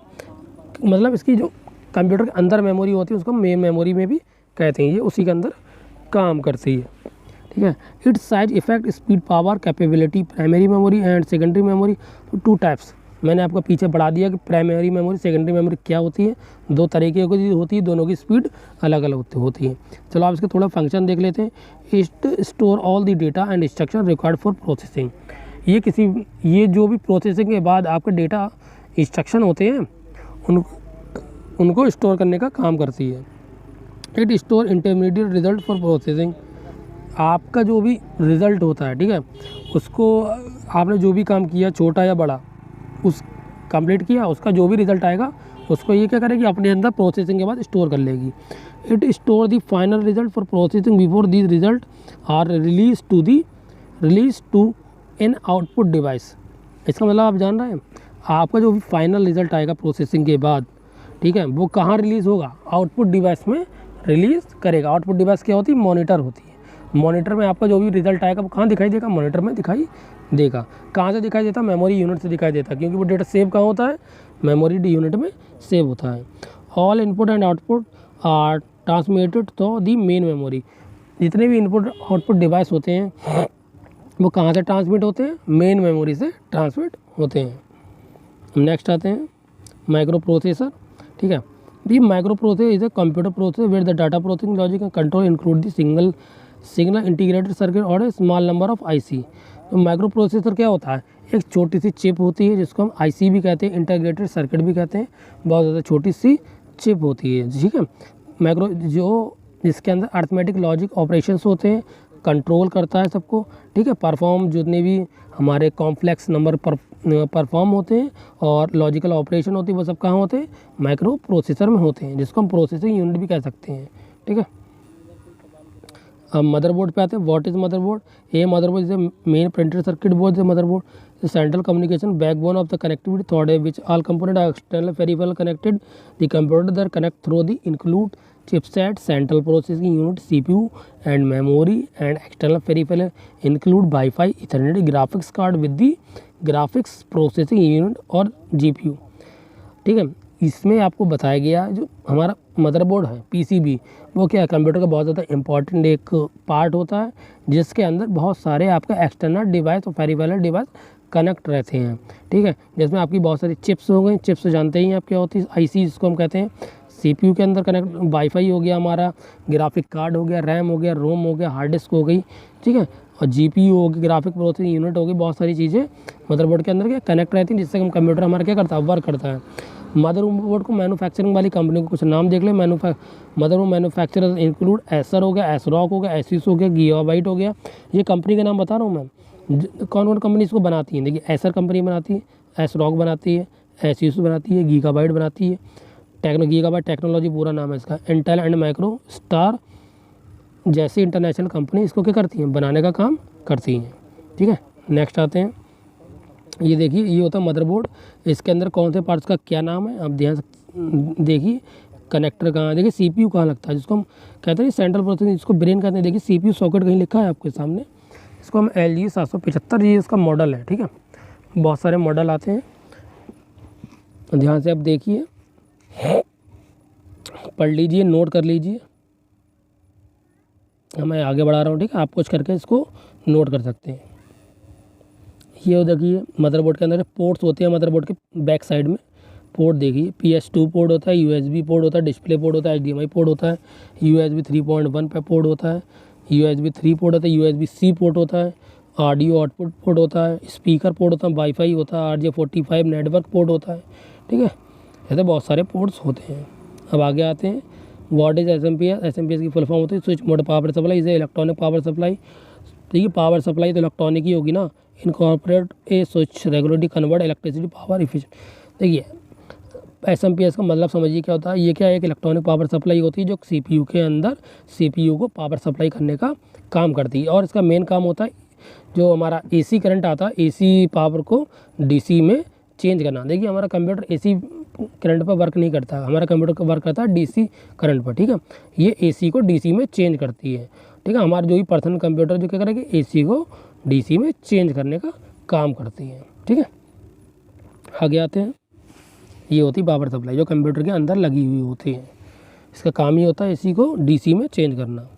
मतलब इसकी जो कंप्यूटर के अंदर मेमोरी होती है उसको मेन मेमोरी में भी कहते हैं, ये उसी के अंदर काम करती है, ठीक है। It's size, effect, speed, power, capability. Primary memory and secondary memory, two types. मैंने आपको पीछे बढ़ा दिया कि प्राइमरी मेमोरी सेकेंडरी मेमोरी क्या होती है, दो तरीके की होती है, दोनों की स्पीड अलग अलग होती है। चलो आप इसके थोड़ा फंक्शन देख लेते हैं। It store all the data and instruction required for processing. ये जो भी प्रोसेसिंग के बाद आपके डेटा इंस्ट्रक्शन होते हैं उनको स्टोर करने का काम करती है। It store intermediate result for processing. आपका जो भी रिज़ल्ट होता है, ठीक है, उसको आपने जो भी काम किया छोटा या बड़ा उस कंप्लीट किया, उसका जो भी रिज़ल्ट आएगा उसको ये क्या करेगी, अपने अंदर प्रोसेसिंग के बाद स्टोर कर लेगी। It store the final result for processing before these result are release to an output device. इसका मतलब आप जान रहे हैं, आपका जो भी फाइनल रिजल्ट आएगा प्रोसेसिंग के बाद, ठीक है, वो कहाँ रिलीज़ होगा, आउटपुट डिवाइस में रिलीज़ करेगा। आउटपुट डिवाइस क्या होती है, मॉनिटर होती है। मॉनिटर में आपका जो भी रिजल्ट आएगा वो कहाँ दिखाई देगा, मॉनिटर में दिखाई देगा। कहाँ से दिखाई देता है, मेमोरी यूनिट से दिखाई देता है, क्योंकि वो डेटा सेव कहाँ होता है, मेमोरी यूनिट में सेव होता है। All input and output are transmitted to the main memory. जितने भी इनपुट आउटपुट डिवाइस होते हैं वो कहाँ से ट्रांसमिट होते हैं, मेन मेमोरी से ट्रांसमिट होते हैं। नेक्स्ट आते हैं माइक्रो प्रोसेसर, ठीक है। ये micro processor is a computer processor where the data processing logic and control include the signal integrated circuit और a small number of IC. तो माइक्रो प्रोसेसर क्या होता है, एक छोटी सी चिप होती है जिसको हम आईसी भी कहते हैं, इंटीग्रेटेड सर्किट भी कहते हैं। बहुत ज़्यादा छोटी सी चिप होती है, ठीक है। माइक्रो जो जिसके अंदर अर्थमेटिक लॉजिक ऑपरेशंस होते हैं, कंट्रोल करता है सबको, ठीक है। परफॉर्म जितने भी हमारे कॉम्प्लेक्स नंबर परफॉर्म होते हैं और लॉजिकल ऑपरेशन होती है वो सब कहाँ होते हैं, माइक्रो प्रोसेसर में होते हैं, जिसको हम प्रोसेसिंग यूनिट भी कह सकते हैं, ठीक है। अब मदरबोर्ड पे आते हैं। What is motherboard, a motherboard is main printed circuit board is motherboard central communication backbone of the connectivity thought which all component are external peripheral connected the computer there connect through the include chipset, central processing unit, CPU and memory and external peripheral include Wi-Fi, Ethernet, graphics card with the graphics processing unit और GPU, ठीक है। इसमें आपको बताया गया जो हमारा मदरबोर्ड है PCB, वो क्या है, कंप्यूटर का बहुत ज़्यादा इंपॉर्टेंट एक पार्ट होता है जिसके अंदर बहुत सारे आपका एक्सटर्नल डिवाइस और पेरिफेरल डिवाइस कनेक्ट रहते हैं, ठीक है। जिसमें आपकी बहुत सारी चिप्स हो गई, चिप्स जानते ही हैं आप क्या होती है, आईसी जिसको हम कहते हैं। CPU के अंदर कनेक्ट वाईफाई हो गया हमारा, ग्राफिक कार्ड हो गया, रैम हो गया, रोम हो गया, हार्ड डिस्क हो गई, ठीक है, और GPU हो गई, ग्राफिक प्रोसेसिंग यूनिट हो गई। बहुत सारी चीज़ें मदरबोर्ड के अंदर क्या कनेक्ट रहती हैं जिससे हम कंप्यूटर हमारा क्या करता है, वर्क करता है। मदरबोर्ड को मैन्युफैक्चरिंग वाली कंपनी को कुछ नाम देख ले। मदरबोर्ड मैन्युफैक्चरर इंक्लूड एसर हो गया, एसरॉक हो गया, एसिस हो गया, गीगाबाइट हो गया। ये कंपनी का नाम बता रहा हूँ मैं, कौन कौन कंपनी इसको बनाती है। देखिए एसर कंपनी बनाती है, एसरॉक बनाती है, एसिस बनाती है, गीगाबाइट बनाती है, गीगाबाइट टेक्नोलॉजी पूरा नाम है इसका। इंटेल एंड माइक्रो स्टार जैसी इंटरनेशनल कंपनी इसको क्या करती हैं, बनाने का काम करती हैं, ठीक है। नेक्स्ट आते हैं, ये देखिए ये होता है मदरबोर्ड। इसके अंदर कौन से पार्ट्स का क्या नाम है आप ध्यान से देखिए। कनेक्टर कहाँ है, देखिए CPU कहाँ लगता है, जिसको हम कहते हैं सेंट्रल प्रोसेसिंग, जिसको ब्रेन कहते हैं। देखिए CPU सॉकेट कहीं लिखा है आपके सामने, इसको हम LG 775 ये इसका मॉडल है, ठीक है। बहुत सारे मॉडल आते हैं, ध्यान से आप देखिए, पढ़ लीजिए, नोट कर लीजिए। मैं आगे बढ़ा रहा हूँ, ठीक है, आप कुछ करके इसको नोट कर सकते हैं। ये देखिए मदरबोर्ड के अंदर पोर्ट्स होते हैं, मदरबोर्ड के बैक साइड में पोर्ट देखिए, PS2 पोर्ट होता है, USB पोर्ट होता है, डिस्प्ले पोर्ट होता है, HDMI पोर्ट होता है, USB 3.1 पे पोर्ट होता है, USB 3 पोर्ट होता है, USB-C पोर्ट होता है, ऑडियो आउटपुट पोर्ट होता है, स्पीकर पोर्ट होता है, वाईफाई होता है, RJ45 नेटवर्क पोर्ट होता है, ठीक है। ऐसे बहुत सारे पोर्ट्स होते हैं। अब आगे आते हैं, व्हाट इज SMPS की फुल फॉर्म होती है स्विच मोड पावर सप्लाई, इसे इलेक्ट्रॉनिक पावर सप्लाई। देखिए पावर सप्लाई तो इलेक्ट्रॉनिक ही होगी ना। Incorporate a switch regulatory convert electricity power efficient. देखिए SMPS का मतलब समझिए क्या होता है, ये क्या है, एक इलेक्ट्रॉनिक पावर सप्लाई होती है जो CPU के अंदर CPU को पावर सप्लाई करने का काम करती है। और इसका मेन काम होता है जो हमारा AC करंट आता है, AC पावर को DC में चेंज करना। देखिए हमारा कंप्यूटर AC करंट पर वर्क नहीं करता, हमारा कंप्यूटर का वर्क करता है DC करंट पर, ठीक है। ये AC को DC में चेंज करती है, ठीक है। हमारे जो भी पर्सनल कंप्यूटर जो क्या करेगी, AC को DC में चेंज करने का काम करती है, ठीक है। आगे आते हैं, ये होती है पावर सप्लाई जो कंप्यूटर के अंदर लगी हुई होती है। इसका काम ही होता है AC को DC में चेंज करना।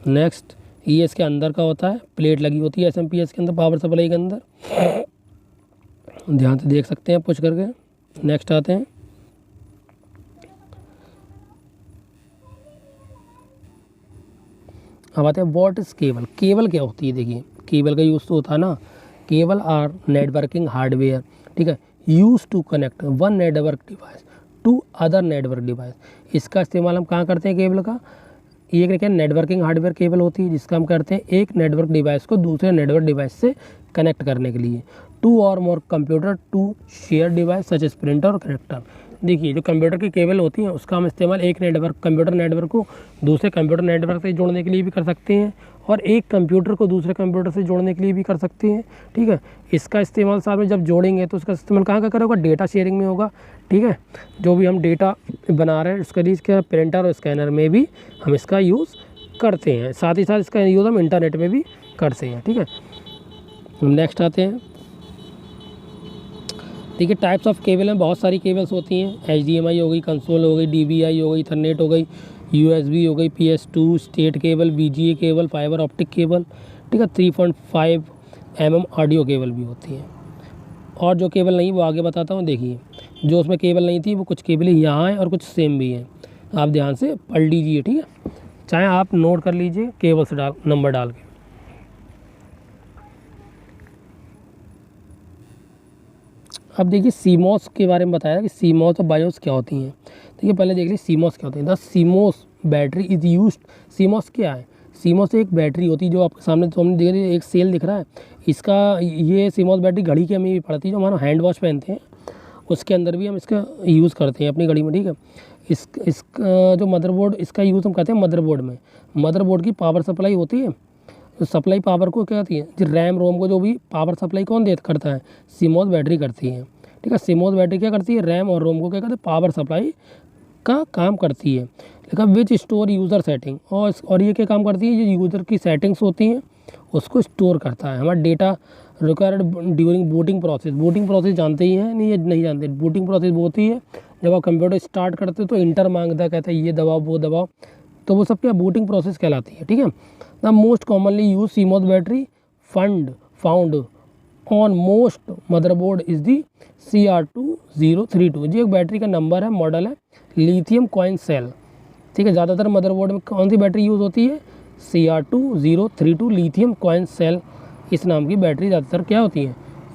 नेक्स्ट ये इसके अंदर का होता है, प्लेट लगी होती है SMPS के अंदर, पावर सप्लाई के अंदर। ध्यान से देख सकते हैं पुश करके। नेक्स्ट आते हैं, अब आते हैं व्हाट इज़ केबल। केबल क्या होती है, देखिए केबल का यूज़ तो होता है ना, केबल आर नेटवर्किंग हार्डवेयर, ठीक है, use to connect one network device to other network device. इसका इस्तेमाल हम कहाँ करते हैं केबल का, ये क्या नेटवर्किंग हार्डवेयर केबल होती है जिसका हम करते हैं एक नेटवर्क डिवाइस को दूसरे नेटवर्क डिवाइस से कनेक्ट करने के लिए। Two or more computer to share device such as printer or connector. देखिए जो कंप्यूटर की केबल होती है उसका हम इस्तेमाल एक नेटवर्क कंप्यूटर नेटवर्क को दूसरे कंप्यूटर नेटवर्क से जोड़ने के लिए भी कर सकते हैं और एक कंप्यूटर को दूसरे कंप्यूटर से जोड़ने के लिए भी कर सकते हैं, ठीक है। इसका इस्तेमाल साथ में जब जोड़ेंगे तो उसका इस्तेमाल कहाँ का होगा, डेटा शेयरिंग में होगा, ठीक है। जो भी हम डेटा बना रहे हैं उसके लिए इसके प्रिंटर और स्कैनर में भी हम इसका यूज़ करते हैं, साथ ही साथ इसका यूज़ हम इंटरनेट में भी करते हैं, ठीक है। नेक्स्ट आते हैं, देखिए टाइप्स ऑफ केबल में बहुत सारी केबल्स होती हैं। HDMI हो गई, कंसोल हो गई, DVI हो गई, ईथरनेट हो गई, USB हो गई, PS2 state cable, VGA cable, fibre optic cable, ठीक है, 3.5 mm ऑडियो केबल भी होती है। और जो केबल नहीं वो आगे बताता हूँ। देखिए जो उसमें केबल नहीं थी वो कुछ केबलें यहाँ हैं और कुछ सेम भी हैं, आप ध्यान से पढ़ लीजिए, ठीक है, चाहे आप नोट कर लीजिए केबल से नंबर डाल के। अब देखिए सीमॉस के बारे में बताया कि सीमॉस और बायोस क्या होती हैं। देखिए पहले देख लीजिए सीमॉस क्या होती है। The CMOS battery is used. CMOS क्या है, सीमॉस एक बैटरी होती है जो आपके सामने तो हमने देख एक सेल दिख रहा है, इसका ये सीमॉस बैटरी घड़ी के हमें भी पड़ती है, जो हमारा हैंड वॉश पहनते हैं उसके अंदर भी हम इसका यूज़ करते हैं अपनी घड़ी में, ठीक है। इसका जो मदरबोर्ड, इसका यूज़ हम करते हैं मदरबोर्ड में। मदरबोर्ड की पावर सप्लाई होती है, तो सप्लाई पावर को क्या कहती है, जो रैम रोम को जो भी पावर सप्लाई कौन करता है, सीमॉस बैटरी करती है, ठीक है। सीमॉस बैटरी क्या करती है, रैम और रोम को क्या कहते हैं, पावर सप्लाई का काम करती है। लेकिन विच स्टोर यूज़र सेटिंग, और ये क्या काम करती है, जो यूज़र की सेटिंग्स होती हैं उसको स्टोर करता है। हमारा data required during booting process. Booting process जानते ही हैं, नहीं जानते। बूटिंग प्रोसेस वो होती है जब आप कंप्यूटर स्टार्ट करते हो तो इंटर मांगता है, कहता है ये दबाओ वो दबाओ, तो वो सब क्या बूटिंग प्रोसेस कहलाती है, ठीक है। The most commonly use CMOS battery found on most motherboard is the CR2032। जी एक बैटरी का नंबर है, मॉडल है, लिथियम कॉइन सेल, ठीक है। ज़्यादातर मदरबोर्ड में कौन सी बैटरी यूज़ होती है, CR2032 लिथियम कॉइन सेल, इस नाम की बैटरी ज़्यादातर क्या होती है,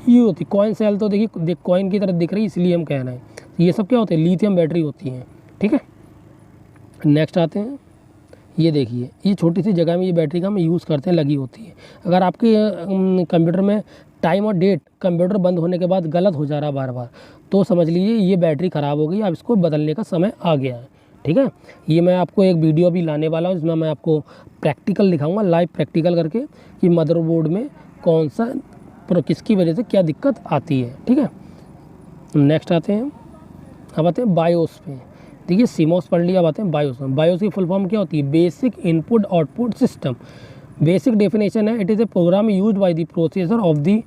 यूज होती है। कॉइन सेल तो देखिए कॉइन की तरह दिख रही है इसलिए हम कह रहे हैं, ये सब क्या होते हैं, लिथियम बैटरी होती हैं, ठीक है। नेक्स्ट आते हैं, ये देखिए ये छोटी सी जगह में ये बैटरी का हम यूज़ करते हैं, लगी होती है। अगर आपके कंप्यूटर में टाइम और डेट कंप्यूटर बंद होने के बाद गलत हो जा रहा है बार बार, तो समझ लीजिए ये बैटरी ख़राब हो गई, अब इसको बदलने का समय आ गया है, ठीक है। ये मैं आपको एक वीडियो भी लाने वाला हूँ, इसमें मैं आपको प्रैक्टिकल दिखाऊंगा, लाइव प्रैक्टिकल करके कि मदरबोर्ड में कौन सा किसकी वजह से क्या दिक्कत आती है, ठीक है। नेक्स्ट आते हैं, अब आते हैं बायोस पे। देखिए सीमॉस पढ़ लिया, अब आते हैं बायोस में। बायोस की फुल फॉर्म क्या होती है, basic input output system. Basic definition है, it is a program use by the processor of the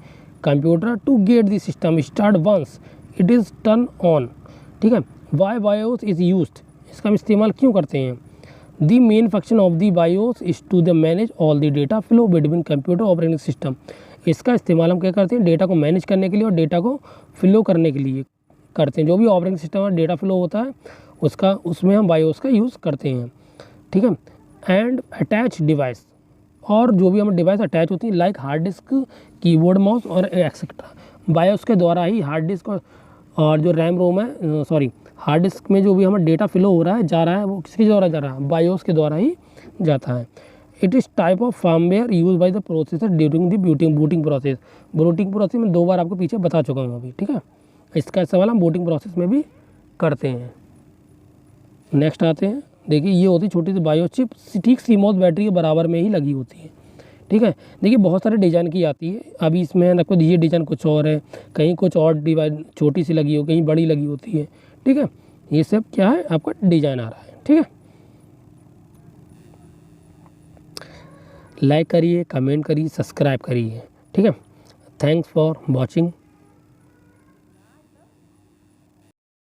computer to get the system start once it is turn on, ठीक है। वाई बायोस इज़ यूज्ड, इसका हम इस्तेमाल क्यों करते हैं। The main function of the BIOS is to the manage all the data flow between computer operating system. इसका इस्तेमाल हम क्या करते हैं, डेटा को मैनेज करने के लिए और डेटा को फ्लो करने के लिए करते हैं। जो भी ऑपरेटिंग सिस्टम में डेटा फ्लो होता है उसका, उसमें हम बायोस का यूज़ करते हैं, ठीक है। एंड अटैच डिवाइस, और जो भी हमें डिवाइस अटैच होती है like hard disk, keyboard, mouse और एक्सेट्रा। बायोस के द्वारा ही हार्ड डिस्क और जो रैम रोम है, हार्ड डिस्क में जो भी हमें डेटा फ्लो हो रहा है जा रहा है, वो किसके द्वारा जा रहा है, बायोस के द्वारा ही जाता है। It is type of firmware use by the processor during the booting process. Booting process में 2 बार आपको पीछे बता चुका हूँ अभी, ठीक है। इसका सवाल हम बूटिंग प्रोसेस में भी करते हैं। नेक्स्ट आते हैं, देखिए ये होती है छोटी सी बायो चिप, ठीक सीमॉस बैटरी के बराबर में ही लगी होती है, ठीक है। देखिए बहुत सारे डिज़ाइन की आती है, अभी इसमें आपको ये डिज़ाइन कुछ और है, कहीं कुछ और डिवाइस छोटी सी लगी हो, कहीं बड़ी लगी होती है, ठीक है। ये सब क्या है, आपका डिज़ाइन आ रहा है, ठीक है। लाइक करिए, कमेंट करिए, सब्सक्राइब करिए, ठीक है। Thanks for watching.